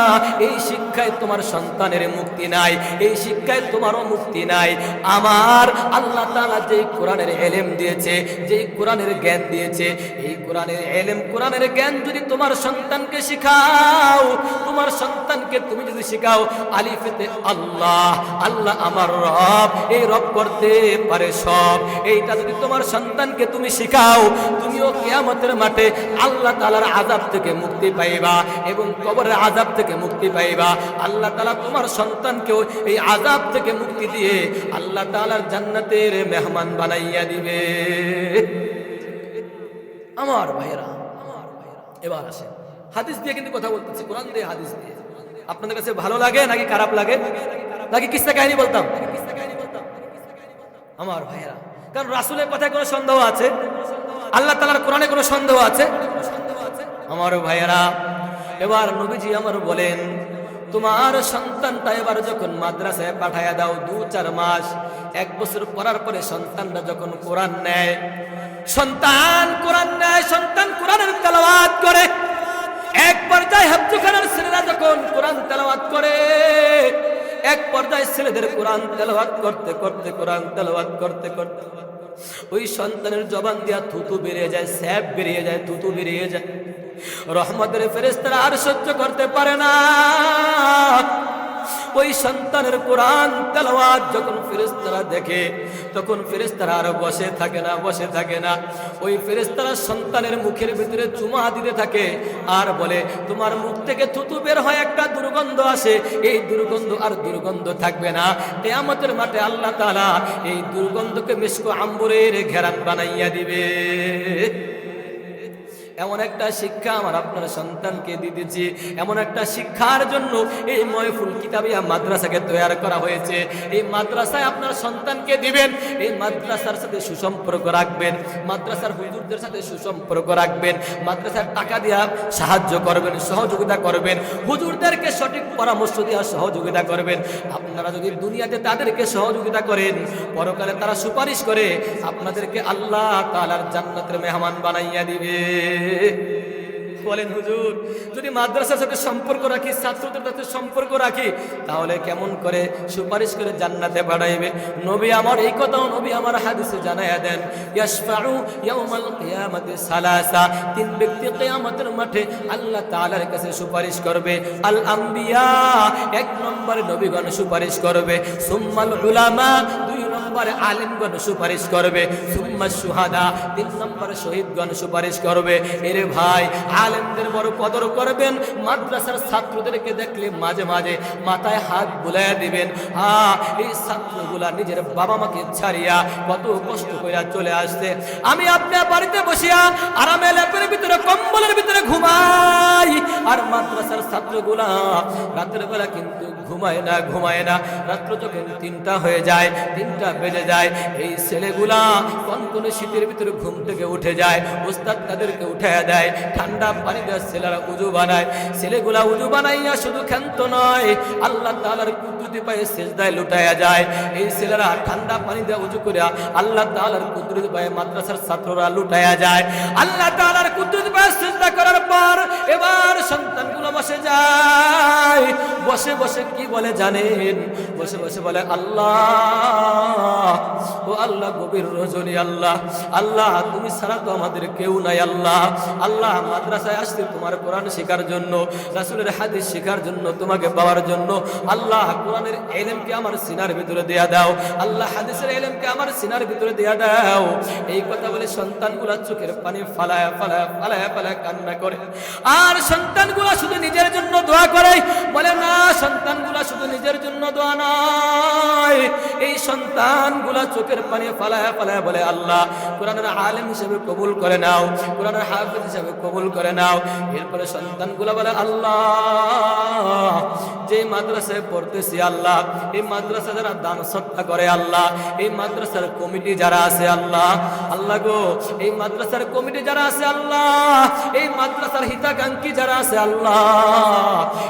এই শিক্ষায় তোমার সন্তানের মুক্তি নাই, এই শিক্ষায় তোমারও মুক্তি নাই। আমার আল্লাহ তাআলা যেই কোরআনের ইলম দিয়েছে, যেই কোরআনের জ্ঞান দিয়েছে, এই কোরআনের ইলম, কোরআনের জ্ঞান যদি তোমার সন্তানকে শিখাও, তোমার সন্তানকে তুমি যদি শেখাও আলিফেতে আল্লাহ, আল্লাহ আমার রব, এই রব করতে পারে সব, এইটা যদি তোমার সন্তানকে তুমি শেখাও, তুমিও কিয়ামতের মাঠে আল্লাহ তাআলার আযাব থেকে মুক্তি পাইবা এবং কবরের আযাব থেকে মুক্তি পাইবা। আল্লাহ তাআলা তোমার সন্তানকেও এই আযাব থেকে মুক্তি দিয়ে আল্লাহ তাআলার জান্নাতের মেহমান বানাইয়া দিবে। আমার ভাইরা, এবার আসেন হাদিস দিয়ে কিন্তু কথা বলতেছি, কোরআন দিয়ে হাদিস দিয়ে। আপনাদের কাছে ভালো লাগে নাকি খারাপ লাগে, নাকি কিসসা কাহিনী বলতাম? আমার ভাইরা, কারণ রাসূলের কথায় কোনো সন্দেহ আছে? আল্লাহ তাআলার কোরআনে কোনো সন্দেহ আছে? আমার ভাইরা, এবার নবীজি আমার বলেন, তোমার সন্তানটা এবার যখন মাদ্রাসায় পাঠায়া দাও 2-4 মাস, 1 বছর পড়ার পরে সন্তানটা যখন কোরআন নেয়, সন্তান কোরআনের তেলাওয়াত করে, এক পর্যায়ে হাফেজখানার ছেলেরা যখন কোরআন তেলাওয়াত করে, এক পর্যায়ে ছেলেদের কোরআন তেলাওয়াত করতে করতে ওই সন্তানের জবান দিয়া থুতু বেরিয়ে যায়, স্যাপ বেরিয়ে যায়, থুতু বেরিয়ে যায়। রহমতের ফেরেশতারা আর সহ্য করতে পারে না। ওই সন্তানের কোরআন তেলাওয়াত যখন ফেরেশতারা দেখে, তখন ফেরেশতারা আর বসে থাকে না। ওই ফেরেশতারা সন্তানের মুখের ভিতরে চুমা দিতে থাকে আর বলে, তোমার মুখ থেকে থুতু বের হয়, একটা দুর্গন্ধ আসে, এই দুর্গন্ধ আর দুর্গন্ধ থাকবে না। কিয়ামতের মাঠে আল্লাহ তাআলা এই দুর্গন্ধকে মিশকু আম্বরের ঘেরান বানাইয়া দিবে। এমন একটা শিক্ষা আমার আপনার সন্তানকে দিতেছি, এমন একটা শিক্ষার জন্য এই ময়ফুল কিতাবিয়া মাদ্রাসাকে তৈরি করা হয়েছে। এই মাদ্রাসায় আপনার সন্তানকে দিবেন, এই মাদ্রাসার সাথে সুসম্পর্ক রাখবেন, মাদ্রাসার হুজুরদের সাথে সুসম্পর্ক রাখবেন, মাদ্রাসার টাকা দিয়া সাহায্য করবেন, সহযোগিতা করবেন, হুজুরদেরকে সঠিক পরামর্শ দেওয়া সহযোগিতা করবেন। আপনারা যদি দুনিয়াতে তাদেরকে সহযোগিতা করেন, পরকালে তারা সুপারিশ করে আপনাদেরকে আল্লাহ তাআলার জান্নাতের মেহমান বানাইয়া দিবে। বলেন হুজুর, যদি মাদ্রাসার সাথে সম্পর্ক রাখি, ছাত্রদের সাথে সম্পর্ক রাখি, তাহলে কেমন করে সুপারিশ করে জান্নাতে বাড়াইবে? নবী আমার এই কথাও নবী আমার হাদিসে জানায়া দেন, ইয়াশফাউ ইয়াউমাল কিয়ামাতি সালাসা, 3 ব্যক্তি কিয়ামতের মাঠে আল্লাহ তাআলার কাছে সুপারিশ করবে। আল আম্বিয়া, 1 নম্বরে নবীগণ সুপারিশ করবে, সুম্মাল উলামা, 2 নম্বরে আলেমগণ সুপারিশ করবে, সুম্মা শুহাদা, 3 নম্বরে শহীদগণ সুপারিশ করবে। এরে ভাই, আলেমদের বড় কদর করবেন, মাদ্রাসার ছাত্রদেরকে দেখলে মাঝে মাঝে মাথায় হাত বুলাইয়া দিবেন। এই ছাত্রগুলা নিজের বাবা মাকে ছাড়িয়া কত কষ্ট করে চলে আসছে। আমি আপনার বাড়িতে বসিয়া আরামে লেপের ভিতরে কম্বলের ভিতরে ঘুমাই, আর মাদ্রাসার ছাত্রগুলা রাতের বেলা কিন্তু ঘুমায় না। রাত্র যখন 3টা হয়ে যায়, 3টা বেজে যায়, এই ছেলেগুলা কনকনে শীতের ভিতরে ঘুম থেকে উঠে যায়, ওস্তাদ তাদেরকে উঠাইয়া দেয়, ঠান্ডা পানি দিয়ে ছেলেরা উজু বানায়। ছেলেগুলা উজু বানাইয়া শুধু ক্ষান্ত নয়, আল্লাহ তাআলার কুদরতি পায়ে সিজদায় লুটাইয়া যায়। এই ছেলেরা ঠান্ডা পানি দিয়ে উজু করে আল্লাহ তাআলার কুদরতি পায়ে মাদ্রাসার ছাত্ররা লুটাইয়া যায়। আল্লাহ তাআলার কুদরতি পায়ে সিজদা করার পর এবার সন্তানগুলো বসে যায়, বসে কি বলে জানেন? বসে বলে, আল্লাহ, ও আল্লাহ, গভীর রজনী, আল্লাহ তুমি ছাড়া তো আমাদের কেউ নাই। আল্লাহ মাদ্রাসায় আসছে তোমার কোরআন শেখার জন্য, রাসূলের হাদিস শেখার জন্য, তোমাকে পাওয়ার জন্য। আল্লাহ কোরআনের ইলমকে আমার সিনার ভিতরে দেয়া দাও, আল্লাহ হাদিসের ইলমকে আমার সিনার ভিতরে দেয়া দাও। এই কথা বলে সন্তানগুলা চোখের পানি ফালায়া কান্না করে। আর সন্তানগুলা শুধু নিজের জন্য দোয়া করে, বলে না, সন্তানগুলা শুধু নিজের জন্য দোয়া নয়, এই সন্তানগুলা চোখের পানি ফালায়া বলে, আল্লাহ কোরআনের আলেম হিসেবে কবুল করে নাও, কোরআনের হাফেজ হিসেবে কবুল করে নাও। এরপরে সন্তানগুলা বলে, আল্লাহ যে মাদ্রাসায় পড়তেছি, আল্লাহ এই মাদ্রাসা যারা দান সদকা করে, আল্লাহ এই মাদ্রাসার কমিটি যারা আছে, আল্লাহ গো এই মাদ্রাসার কমিটি যারা আছে, আল্লাহ এই মাদ্রাসার হিতাকাঙ্ক্ষী যারা আছে, আল্লাহ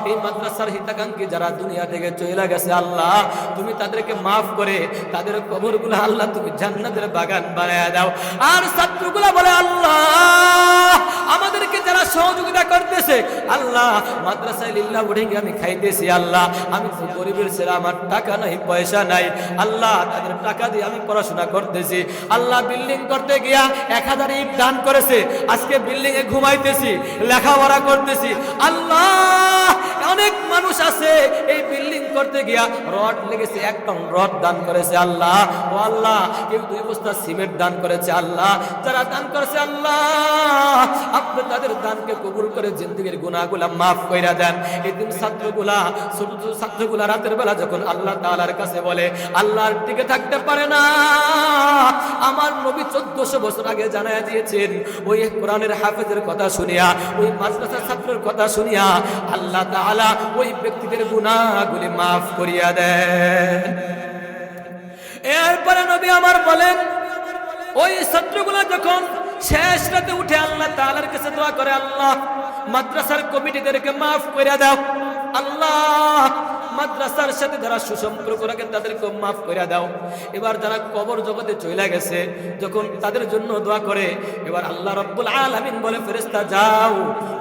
এই মাদ্রাসার হিতাকাঙ্ক্ষী যারা দুনিয়া থেকে চলে গেছে, আল্লাহ তুমি তাদেরকে মাফ করে তাদের কবরগুলো আল্লাহ তুমি জান্নাতের বাগান বানায়া দাও। আর ছাত্রগুলা বলে, আল্লাহ আমাদেরকে যারা সহযোগিতা করতেছে, আল্লাহ মাদ্রাসায় লিল্লাহ উঠে আমি খাইতেছি, আল্লাহ আমি তো গরিবের ছেলে, আমার টাকা নাই, পয়সা নাই, আল্লাহ তাদের টাকা দিয়ে আমি পড়াশোনা করতেছি, আল্লাহ বিল্ডিং করতে গিয়া 1000 ইট দান করেছে, আজকে বিল্ডিং এ ঘুমাইতেছি, লেখাপড়া করতেছি, আল্লাহ অনেক মানুষ আছে এই বিল্ডিং করতে গিয়া রড লেগেছে, 1 টন রড দান করেছে আল্লাহ। ও আল্লাহ, কেউ 2 বস্তা সিমেন্ট দান করেছে আল্লাহ। যারা দান করেছে আল্লাহ, আপনি তাদের দানকে কবুল করে জিন্দেগীর গুনাহগুলা মাফ কইরা দেন। এতিম ছাত্রগুলা, ছোট ছোট ছাত্রগুলা রাতের বেলা যখন আল্লাহ তাআলার কাছে বলে, আল্লাহর টিকে থাকতে পারে না। আমার নবী 1400 বছর আগে জানায়া দিয়েছেন, ওই কোরআনের হাফেজের কথা শুনিয়া, ওই মাদ্রাসার ছাত্রের কথা শুনিয়া আল্লাহ তাআলা ওই ব্যক্তিদের গুনাহগুলি মাফ করিয়া দেন। এরপরে নবী আমার বলেন, ওই ছাত্রগুলা যখন শেষ রাতে উঠে আল্লাহ তাআলার কাছে দোয়া করে, আল্লাহ মাদ্রাসার কমিটিদেরকে মাফ কইরা দাও, আল্লাহ মাদ্রাসার সাথে যারা সুসম্পর্ক রাখেন তাদেরকে মাফ করে দাও। এবার যারা কবর জগতে চলে গেছে, যখন তাদের জন্য দোয়া করে, এবার আল্লাহ রাব্বুল আলামিন বলে, ফেরেশতা যাও,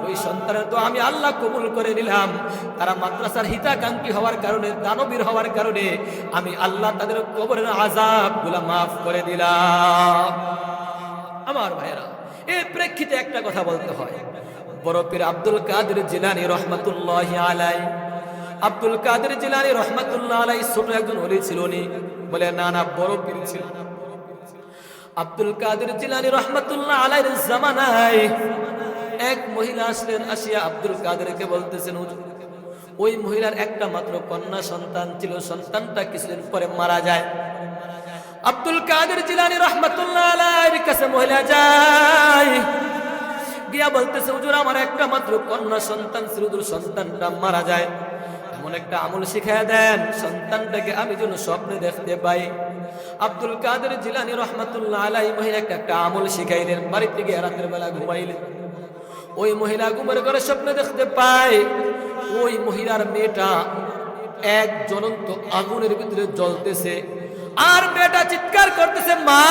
ওই সন্তানের দোয়া আমি আল্লাহ কবুল করে নিলাম। তারা মাদ্রাসার হিতাকাঙ্ক্ষী হওয়ার কারণে, দানবীর হওয়ার কারণে আমি আল্লাহ তাদের কবরের আযাবগুলো মাফ করে দিলাম। আমার ভাইরা, এর প্রেক্ষিতে একটা কথা বলতে হয়। বড় পীর আব্দুল কাদের জিলানী রহমাতুল্লাহি আলাইহি, আব্দুল কাদের জিলানী রহমাতুল্লাহ আলাইহি ছোট একজন ওলি ছিল নি? বলে না না, বড় পীর ছিল। আব্দুল কাদের জিলানী রহমাতুল্লাহ আলাইহির জামানায় এক মহিলা আসলেন, আসিয়া আব্দুল কাদেরকে বলতেছেন, হুজুর, ওই মহিলার একটা মাত্র কন্যা সন্তান ছিল, সন্তানটা কিছুদিন পরে মারা যায়। আব্দুল কাদের জিলানী রহমাতুল্লাহ আলাইহির কাছে মহিলা যায়, গিয়া বলতেছে, হুজুর, আমার একটা মাত্র কন্যা সন্তান ছিল, সন্তানটা মারা যায়, এমন একটা আমল শিখায়া দেন সন্তানটাকে আমি যেন স্বপ্নে দেখতে পাই। আব্দুল কাদের জিলানী রহমাতুল্লাহ আলাইহি মহিলাকে একটা আমল শিখাইলেন। বাড়িতে গিয়ে রাতের বেলা ঘুমাইলেন। ওই মহিলা ঘুমের ঘরে স্বপ্নে দেখতে পায়, ওই মহিলার মেয়েটা এক জ্বলন্ত আগুনের ভিতরে জ্বলতেছে, আর মেয়েটা চিৎকার করতেছে, মা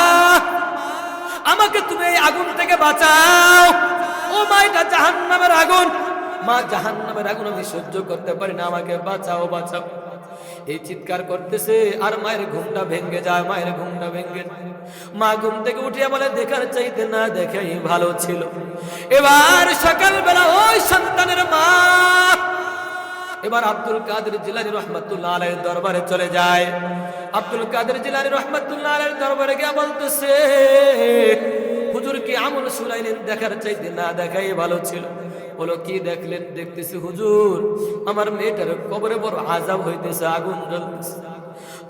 আমাকে তুমি এই আগুন থেকে বাঁচাও। ও মা, এটা জাহান্নামের আগুন, মা জাহান্নামের আগুন আমি সহ্য করতে পারি না, আমাকে বাঁচাও বাঁচাও। এই চিৎকার করতেছে, আর মায়ের ঘুমটা ভেঙে যায়, মায়ের ঘুমটা ভেঙে। মা ঘুম থেকে উঠিয়া বলে, দেখার চাইতে না দেখাই ভালো ছিল। এবার সকালবেলা ওই সন্তানের মা এবার আব্দুল কাদের জিলানী রহমাতুল্লাহ আলাইহির দরবারে চলে যায়। আব্দুল কাদের জিলানী রহমাতুল্লাহ আলাইহির দরবারে গিয়ে বলতেছে, হুজুর কি আমল শুনাইলেন? দেখার চাইতে না দেখাই ভালো ছিল। বলো, কি দেখলেন? দেখতেছি হুজুর, আমার মেয়েটার কবরে বড় আযাব হইতেছে, আগুন জ্বলতেছে।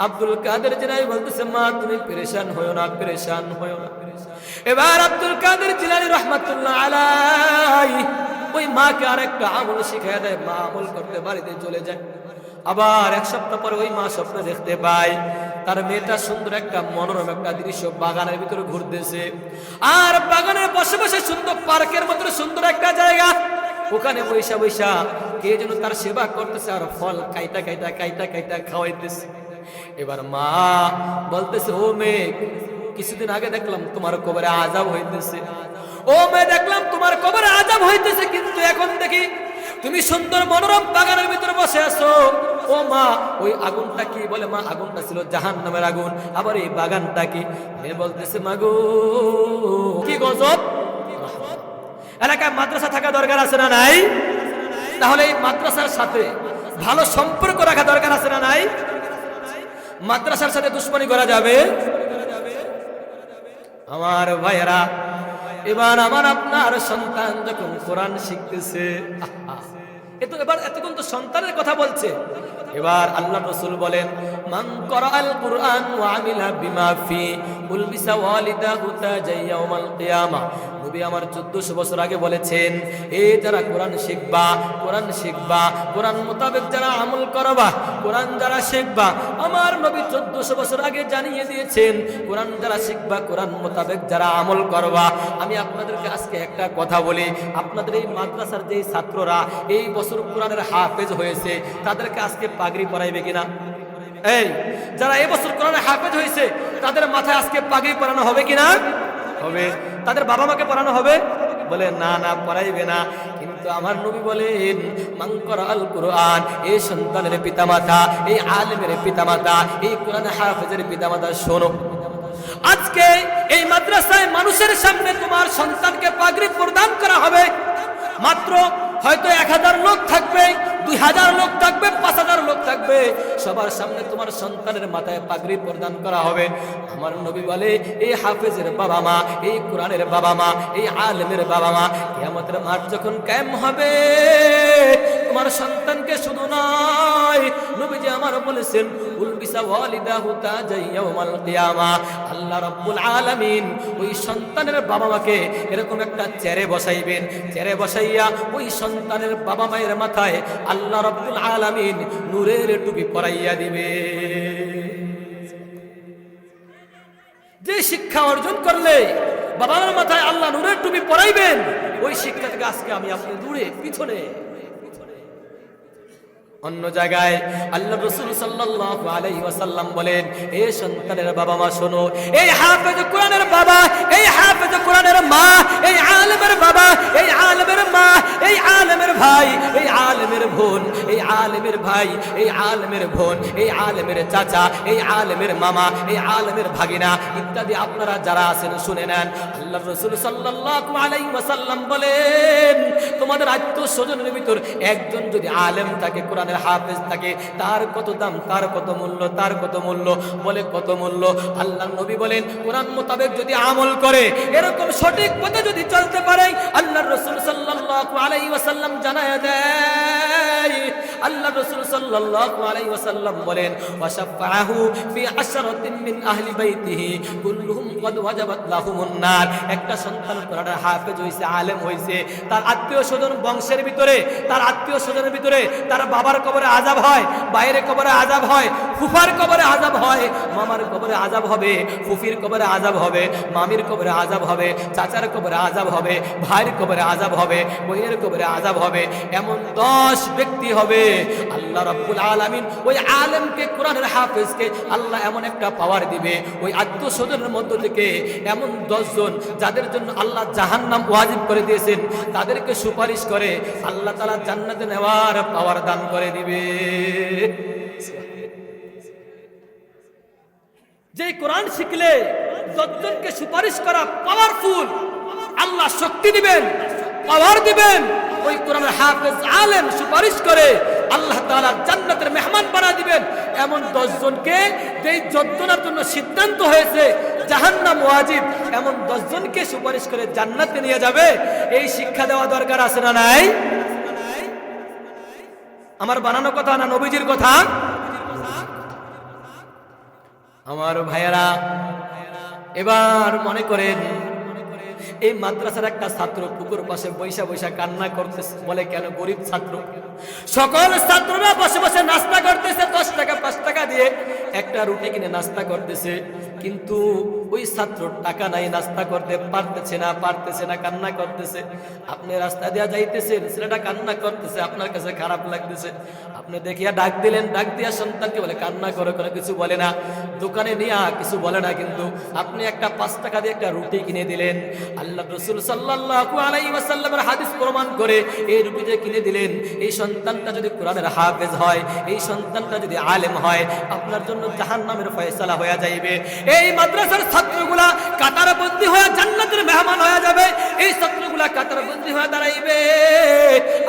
আব্দুল কাদের জিলানী বলতেছে, মা তুমি পেরেশান হয়ো না, পেরেশান হয়ো না। এবার আব্দুল কাদের জিলানী রহমাতুল্লাহ আলাইহি ওই মাকে আরেকটা আমল শিখায় দেয়। মা আমল করতে বাড়িতে চলে যায়। আবার 1 সপ্তাহ পরে ওই মা স্বপ্নে দেখতে পায় তার মেয়েটা সুন্দর একটা মনোরম একটা দৃশ্য বাগানের ভিতরে ঘুরতেছে, আর বাগানের বসে বসে সুন্দর পার্কের মতো সুন্দর একটা জায়গা, ওখানে বৈশা বৈশা কে যেন তার সেবা করতেছে, আর ফল কাইটা কাইটা কাইটা কাইটা খাওয়াইতেছে। এবার মা বলতেছে, ও মেয়ে, কিছুদিন আগে দেখলাম তোমার কবরে আযাব হইতেছে। ও মেয়ে, দেখলাম তোমার কবরে আযাব হইতেছে, কিন্তু এখন দেখি তুমি সুন্দর মনোরম বাগানের ভিতরে বসে আছো। ও মা, ওই আগুনটা কি? বলে, মা আগুনটা ছিল জাহান্নামের আগুন। আবার এই বাগানটা কি? মেয়ে বলতেছে, মাগো কি গজব! এলাকায় মাদ্রাসা থাকা দরকার আছে না নাই? তাহলে এই মাদ্রাসার সাথে ভালো সম্পর্ক রাখা দরকার আছে না নাই? মাদ্রাসার সাথে দুশ্মনী করা যাবে? আমার ভাইয়েরা, এবার আমার আপনার সন্তান যখন কোরআন শিখতেছে, এবার এতক্ষণ তো সন্তানের কথা বলছে, এবার আল্লাহ রাসূল বলেন, মান করাআল কুরআন ওয়া আমিলা বিমা ফি উলবিসা ওয়ালিদাহু তাজা ইয়াউমাল কিয়ামা। নবী আমার 1400 বছর আগে বলেছেন, এই যারা কোরআন শিখবা, কোরআন শিখবা, কোরআন মোতাবেক যারা আমল করবা, কোরআন যারা শিখবা, আমার নবী 1400 বছর আগে জানিয়ে দিয়েছেন, কোরআন যারা শিখবা, কোরআন মোতাবেক যারা আমল করবা। আমি আপনাদেরকে আজকে একটা কথা বলি, আপনাদের এই মাদ্রাসার যেই ছাত্ররা এই বছর কোরআনের হাফেজ হয়েছে, তাদেরকে আজকে পাগড়ি পরাইবে কিনা? এই যারা এই বছর কোরআনের হাফেজ হয়েছে, তাদের মাথায় আজকে পাগড়ি পরানো হবে কিনা? হবে। তাদের বাবা মাকে পড়ানো হবে? বলে না না, পড়াইবে না। কিন্তু আমার নবী বলেন, মান করাআল কুরআন, এই সন্তানের পিতামাতা, এই আলেমের পিতামাতা, এই কোরআন হাফেজের পিতামাতা, শোনো, আজকে এই মাদ্রাসায় মানুষের সামনে তোমার সন্তানকে পাগড়ি প্রদান করা হবে। মাত্র হয়তো 1000 লোক থাকবে, 2000 লোক থাকবে, 5000 লোক থাকবে, সবার সামনে তোমার সন্তানের মাথায় পাগড়ি প্রদান করা হবে। আমার নবী বলে এই হাফেজের বাবা মা, এই কোরআনের বাবা মা, এই আলেমের বাবা মা কিয়ামতের মাঠ যখন কায়েম হবে, তোমার সন্তানকে শুধু নয়, নবীজি আমার বলেছেন উলবিসা ওয়ালিদাহু তাজা ইয়াউমাল কিয়ামা, আল্লাহ রাব্বুল আলামিন ওই সন্তানের বাবা মাকে এরকম একটা চেয়ারে বসাইবেন, চেয়ারে বসাইয়া ওই সন্তানের বাবা মায়ের মাথায় আল্লাহ রাব্বুল আলামিন নূরের টুপি পরাইয়া দিবে। যে শিক্ষা অর্জন করলে বাবা মার মাথায় আল্লাহ নূরের টুপি পরাইবেন, ওই শিক্ষা থেকে আজকে আমি আপনি দূরে পিছনে। অন্য জায়গায় আল্লাহ রাসূল সাল্লাল্লাহু আলাইহি ওয়াসাল্লাম বলেন, এ সন্তানের বাবা মা শোনো, এই হাফেজ কোরআনের বাবা, এই হাফেজ কোরআনের মা, এই আলেমের বাবা, এই আলেমের মা, এই আলেমের ভাই, এই আলেমের বোন, এই আলেমের ভাই, এই আলেমের বোন, এই আলেমের চাচা, এই আলেমের মামা, এই আলেমের ভাগিনা ইত্যাদি আপনারা যারা আছেন শুনে নেন। আল্লাহ রাসূল সাল্লাল্লাহু আলাইহি ওয়াসাল্লাম বলেন, তোমাদের আত্মীয়স্বজনের ভিতর একজন যদি আলেম থাকে, কোরআনের হাফেজ থাকে, তার কত দাম, তার কত মূল্য, তার কত মূল্য। বলে কত মূল্য? আল্লাহ নবী বলেন কোরআন মোতাবেক যদি আমল করে, এরকম সঠিক পথে যদি চলতে পারে, আল্লাহ রাসূল সাল্লাল্লাহু আলাইহি ওয়াসাল্লাম জানায়া দেয়, আল্লাহ রাসূল সাল্লাল্লাহু আলাইহি ওয়াসাল্লাম বলেন ওয়াশাফাহু ফি আশরাতিন মিন আহলি বাইতিহি কুল্লুহুম ক্বাদ ওয়াজাবাত লাহুমুন নার। একটা সন্তান কোরআনের হাফেজ হইছে, আলেম হইছে, তার আত্মীয়স্বজন বংশের ভিতরে, তার আত্মীয়স্বজনের ভিতরে তার বাবার কবরে আযাব হয়, বাইরে কবরে আযাব হয়, ফুফার কবরে আযাব হয়, মামার কবরে আযাব হবে, ফুফির কবরে আযাব হবে, মামির কবরে আযাব হবে, চাচার কবরে আযাব হবে, ভাইয়ের কবরে আযাব হবে, বোনের কবরে আযাব হবে। এমন 10 ব্যক্তি হবে, আল্লাহ রাব্বুল আলামিন ওই আলেমকে, কোরআনের হাফেজকে আল্লাহ এমন একটা পাওয়ার দিবে, ওই আত্মীয়স্বজনের মধ্য থেকে এমন 10 জন যাদের জন্য আল্লাহ জাহান্নাম ওয়াজিব করে দিয়েছেন, তাদেরকে সুপারিশ করে আল্লাহ তাআলা জান্নাতে নেওয়ার পাওয়ার দান করে দিবে। যে কোরআন শিখলে 10 জনকে সুপারিশ করা পাওয়ারফুল, আল্লাহ শক্তি দিবেন, পাওয়ার দিবেন। ওই কোরআনের হাফেজ আলেম সুপারিশ করে আল্লাহ তাআলা জান্নাতের মেহমান বানা দিবেন। এমন 10 জনকে যেই যজ্ঞনার জন্য সিদ্ধান্ত হয়েছে জাহান্নাম ওয়াজিব, এমন 10 জনকে সুপারিশ করে জান্নাতে নিয়ে যাবে। এই শিক্ষা দেওয়া দরকার আছে না নাই? আমার বানানো কথা না নবীজির কথা? আমার ভাইয়েরা, এবার মনে করেন এই মাদ্রাসার একটা ছাত্র পুকুর পাশে বৈশা বৈশা কান্না করতেছে। বলে কেন? গরিব ছাত্র, সকল ছাত্ররা বসে বসে নাস্তা করতেছে, 10 টাকা 5 টাকা দিয়ে একটা রুটি কিনে নাস্তা করতেছে, কিন্তু ওই ছাত্র টাকা নাই, নাস্তা করতে পারতেছে না, কান্না করতেছে। আপনি রাস্তা দিয়া যাইতেছেন, ছেলেটা কান্না করতেছে, আপনার কাছে খারাপ লাগতেছে, আপনি দেখিয়া ডাক দিলেন, ডাক দিয়া সন্তানকে বলে কান্না করে, কোনো কিছু বলে না, দোকানে নিয়ে কিছু বলে না, কিন্তু আপনি একটা 5 টাকা দিয়ে একটা রুটি কিনে দিলেন। আল্লাহ রাসূল সাল্লাল্লাহু আলাইহি ওয়াসাল্লামের হাদিস প্রমাণ করে এই রুটি যে কিনে দিলেন, এই সন্তানটা যদি কোরআনের হাফেজ হয়, এই সন্তানটা যদি আলেম হয়, আপনার জন্য জাহান্নামের ফয়সালা হয়ে যাইবে। এই মাদ্রাসার ছাত্রগুলা কাতারবন্দি হয়ে জান্নাতের মেহমান হয়ে যাবে। এই ছাত্রগুলা কাতারবন্দি হয়ে দাঁড়াইবে,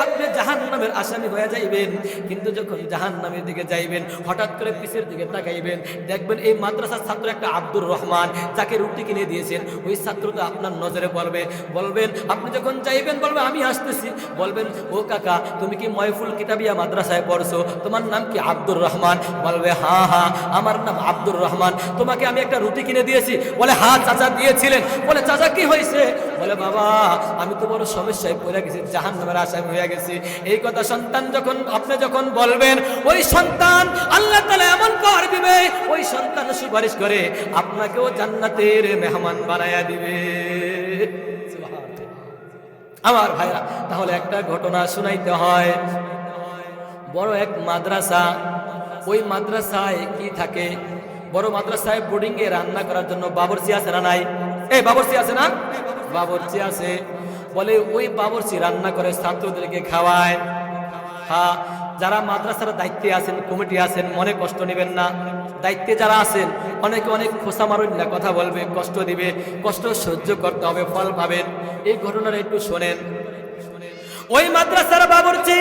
আপনি জাহান্নামের আসামি হয়ে যাইবেন। কিন্তু যখন জাহান্নামের দিকে যাইবেন, হঠাৎ করে পিছের দিকে তাকাইবেন, দেখবেন এই মাদ্রাসার ছাত্র একটা আব্দুর রহমান, যাকে রুটি কিনে দিয়েছেন, ওই ছাত্রটা আপনার নজরে পড়বে। বলবেন, আপনি যখন যাইবেন, বলবেন আমি আসতেছি। বলবেন, ও কাকা, তুমি কি ময়ফুল কিতাবিয়া মাদ্রাসায় পড়ছো? তোমার নাম কি আব্দুর রহমান? বলবে, হ্যাঁ হ্যাঁ, আমার নাম আব্দুর রহমান। তোমাকে আমি একটা রুটি কিনে দিয়েছি। বলে, হ্যাঁ চাচা দিয়েছিলেন। বলে, চাচা কি হয়েছে? বলে, বাবা আমি তো বড় সমস্যায় পড়ে গেছি, জাহান্নামের আসামি হয়ে গেছি। এই কথা সন্তান আপনি যখন বলবেন, ওই সন্তান আল্লাহ তাআলা এমন পাওয়ার দিবে, ওই সন্তান সুপারিশ করে আপনাকেও জান্নাতের মেহমান বানায়া দিবে। আমার ভাইরা, তাহলে একটা ঘটনা শুনাইতে হয়। বড় এক মাদ্রাসা, ওই মাদ্রাসায় কি থাকে? বড় মাদ্রাসায় বোর্ডিং এ রান্না করার জন্য বাবরচি আছে না নাই? এই বাবরচি আছে না? বাবরচি আছে। বলে ওই বাবরচি রান্না করে ছাত্রদেরকে খাওয়ায়। হ্যাঁ, যারা মাদ্রাসার দায়িত্বে আছেন, কমিটি আছেন, মনে কষ্ট নেবেন না। দায়িত্বে যারা আছেন, অনেকে অনেক খোসা মারুন না, কথা বলবে, কষ্ট দিবে, কষ্ট সহ্য করতে হবে, ফল পাবেন। এই ঘটনাটা একটু শোনেন। ওই মাদ্রাসার বাবরচি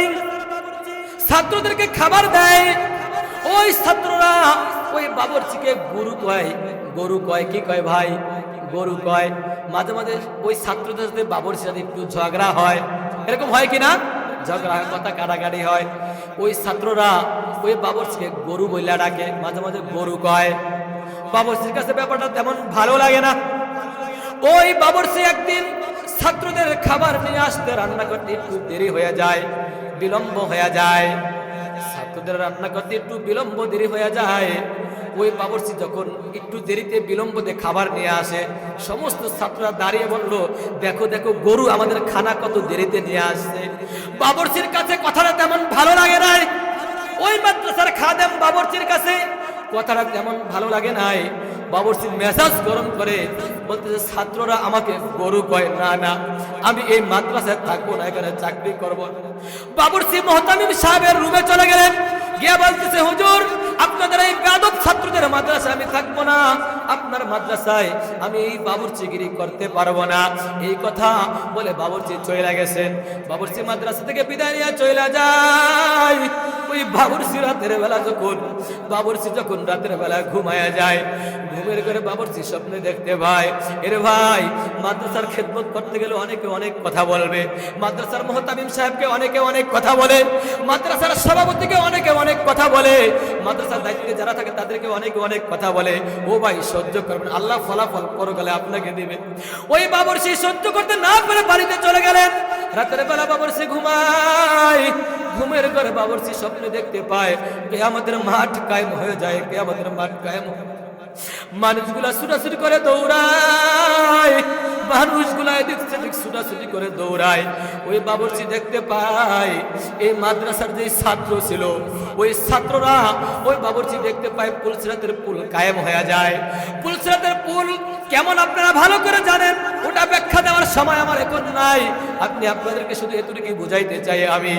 ছাত্রদেরকে খাবার দেয়। ওই ছাত্ররা ওই বাবুর্চিকে গরু কয়, গরু কয়, কি কয় ভাই, গরু কয়। মাঝে মাঝে ওই ছাত্রদের সাথে বাবুর্চির সাথে একটু ঝগড়া হয়, এরকম হয় কিনা, ঝগড়া হয়, কথা কাটাকাটি হয়। ওই ছাত্ররা ওই বাবুর্চিকে গরু বইলা ডাকে, মাঝে মাঝে গরু কয়। বাবুর্চির কাছে ব্যাপারটা তেমন ভালো লাগে না। ওই বাবুর্চি একদিন ছাত্রদের খাবার নিয়ে আসতে, রান্না করতে একটু দেরি হয়ে যায়, বিলম্ব হয়ে যায়। ছাত্রদের রান্না করতে একটু বিলম্ব দেরি হয়ে যায়। ওই বাবুর্চি যখন একটু দেরিতে বিলম্বতে খাবার নিয়ে আসে, সমস্ত ছাত্ররা দাঁড়িয়ে বলল, দেখো দেখো গরু আমাদের খানা কত দেরিতে নিয়ে আসছে। বাবুর্চির কাছে কথাটা তেমন ভালো লাগে নাই। ওই মাদ্রাসার খাদেম বাবুর্চির কাছে কথাটা তেমন ভালো লাগে নাই। বাবুর্চি মেজাজ গরম করে বলতেছে, ছাত্ররা আমাকে গরু কয়, না না আমি এই মাদ্রাসায় থাকবো না, এখানে চাকরি করবো। বাবুর্চি মুহতামিম সাহেবের রুমে চলে গেলেন, গিয়ে বলতেছে, হুজুর আপনাদের এই বেয়াদব ছাত্রদের মাদ্রাসায় আমি থাকবো না, আপনার মাদ্রাসায় আমি এই বাবুর্চিগিরি করতে পারবো না। এই কথা বলে বাবুর্চি চলে গেছেন। বাবুর্চি মাদ্রাসা থেকে বিদায় নিয়ে চলে যায়। ওই বাবুর্চি রাতের বেলা যখন রাতের বেলা ঘুমায়া যায়, ঘুমের করে বাবুর্চি স্বপ্নে দেখতে ভাই, এরে ভাই মাদ্রাসার খেদমত করতে গেলে অনেকে অনেক কথা বলবে, মাদ্রাসার মুহতামিম সাহেবকে অনেকে অনেক কথা বলে, মাদ্রাসার সভাপতিকে অনেকে অনেক কথা বলে, মাদ্রাসার দায়িত্বে যারা থাকে তাদেরকে অনেকে অনেক কথা বলে। ও ভাই সহ্য করবেন, আল্লাহ ফলাফল পরকালে আপনাকে দিবে। ওই বাবুর্চি সহ্য করতে না পেরে বাড়িতে চলে গেলেন। রাতের বেলা বাবুর্চি ঘুমায়, ঘুমের ঘরে বাবুর্চি স্বপ্নে দেখতে পায় কিয়ামতের মাঠ কায়েম হয়ে যায়, কিয়ামতের মাঠ কায়েম। মানুষগুলা ছুটাছুটি করে দৌড়ায়, মানুষগুলা এদিক সেদিক ছুটাছুটি করে দৌড়ায়। ওই বাবুর্চি দেখতে পায় এই মাদ্রাসার যে ছাত্র ছিল, ওই ছাত্ররা ওই বাবুর্চি দেখতে পায় পুলসিরাতের পুল কায়েম হয়ে যায়। পুলসিরাতের পুল কেমন আপনারা ভালো করে জানেন, ওটা ব্যাখ্যা দেওয়ার সময় আমার এখন নাই। আপনাদেরকে শুধু এতটুকুই বুঝাইতে চাই আমি।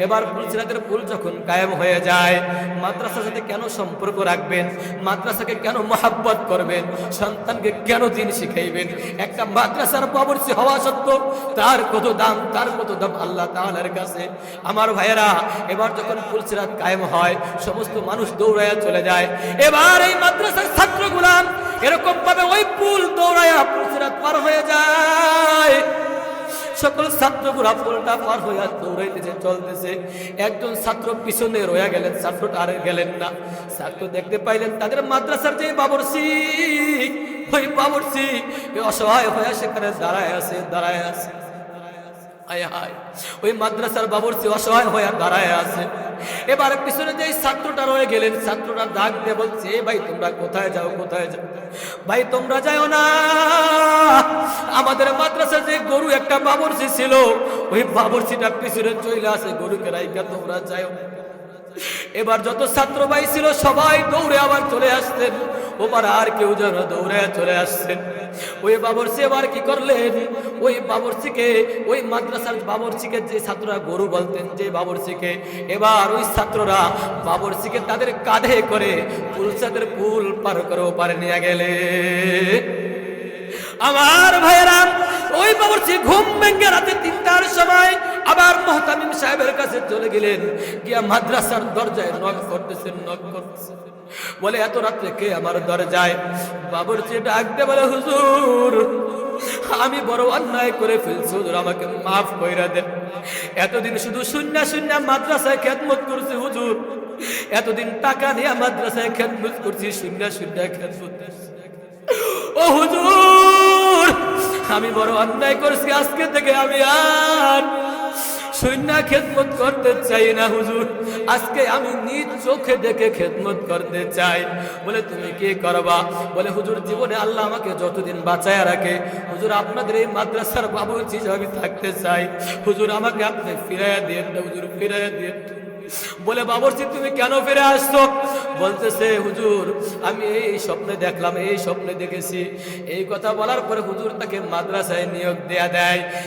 এবার পুলসিরাতের পুল যখন কায়েম হয়ে যায়, মাদ্রাসার সাথে কেন সম্পর্ক রাখবেন, মাদ্রাসাকে কেন মহাব্বত করবেন, সন্তানকে কেন দিন শিখাইবেন, একটা মাদ্রাসার বাবুর্চি হওয়া সত্ত্বেও তার কত দাম আল্লাহ তাআলার কাছে। আমার ভাইয়েরা, এবার যখন পুলসিরাত কায়েম হয়, সমস্ত মানুষ দৌড়াইয়া চলে যায়। এবার এই মাদ্রাসার ছাত্রগুলা এরকম ভাবে ওই পুল দৌড়াইয়া পুলসিরাত পার হয়ে যায়। সকল ছাত্রগুলা পুলটা পার হইয়া দৌড়াইতেছে, চলতেছে। একজন ছাত্র পিছনে রয়ে গেলেন, ছাত্রটা আর গেলেন না। ছাত্র দেখতে পাইলেন তাদের মাদ্রাসার যে বাবুর্চি, ওই বাবুর্চি অসহায় হয়ে সেখানে দাঁড়ায় আছে। ওই মাদ্রাসার বাবুর্চি অসহায় হয়ে দাঁড়ায় আছে। এবার পিছনে যে ছাত্রটা রয়ে গেলেন, ছাত্রটা ডাক দিয়ে বলছে, ভাই তোমরা কোথায় যাও? ভাই তোমরা যাও না, আমাদের মাদ্রাসায় যে গরু একটা বাবুর্চি ছিল, ওই বাবুর্চিটা পিছনে চলে আসে, গরুকে রাইখা তোমরা যাও। এবার যত ছাত্র ভাই ছিল সবাই দৌড়ে আবার চলে আসতেন, ওবার আর কেউ যেন দৌড়ে চলে আসছেন। ওই বাবুর্চি এবার কি করলেন, ওই মাদ্রাসার বাবুর্চিকে যে ছাত্ররা গরু বলতেন, যে বাবুর্চিকে, এবার ওই ছাত্ররা বাবুর্চিকে তাদের কাঁধে করে পুলসিরাতের পুল পার করে ওপারে নিয়ে গেলে। আমার ভাইয়েরা, ওই বাবুর্চি ঘুম ভেঙে রাতে 3টার সময় আবার মুহতামিম সাহেবের কাছে চলে গেলেন, গিয়া মাদ্রাসার দরজায় নক করতেছেন। বলে, এত রাত্রে কে আমার দরজায়? বাবুর্চি ডাক দিয়ে বলে, হুজুর আমি বড় অন্যায় করে ফেলছি, হুজুর আমাকে মাফ কইরা দেন। এতদিন শুধু শূন্য মাদ্রাসায় খেদমত করছি হুজুর, এতদিন টাকা নিয়ে মাদ্রাসায় খেদমত করছি, শূন্য খেদমত। ও হুজুর আমি বড় অন্যায় করছি, আজকে থেকে আমি আর শূন্য খেদমত করতে চাই না হুজুর, আজকে আমি নিজ চোখে দেখে খেদমত করতে চাই। বলে, তুমি কি করবা? বলে, হুজুর জীবনে আল্লাহ আমাকে যতদিন বাঁচায় রাখে, হুজুর আপনাদের এই মাদ্রাসার বাবুর্চি আমি থাকতে চাই, হুজুর আমাকে আপনি ফিরাইয়া দিয়ে, হুজুর ফিরাইয়া দিয়ে। বলে, বাবুর্চি তুমি কেন ফিরে আসছো? বলতেছে, হুজুর আমি এই স্বপ্নে দেখলাম, এই স্বপ্নে দেখেছি। এই কথা বলার পরে হুজুর তাকে মাদ্রাসায় নিয়োগ দেয়া দেয়।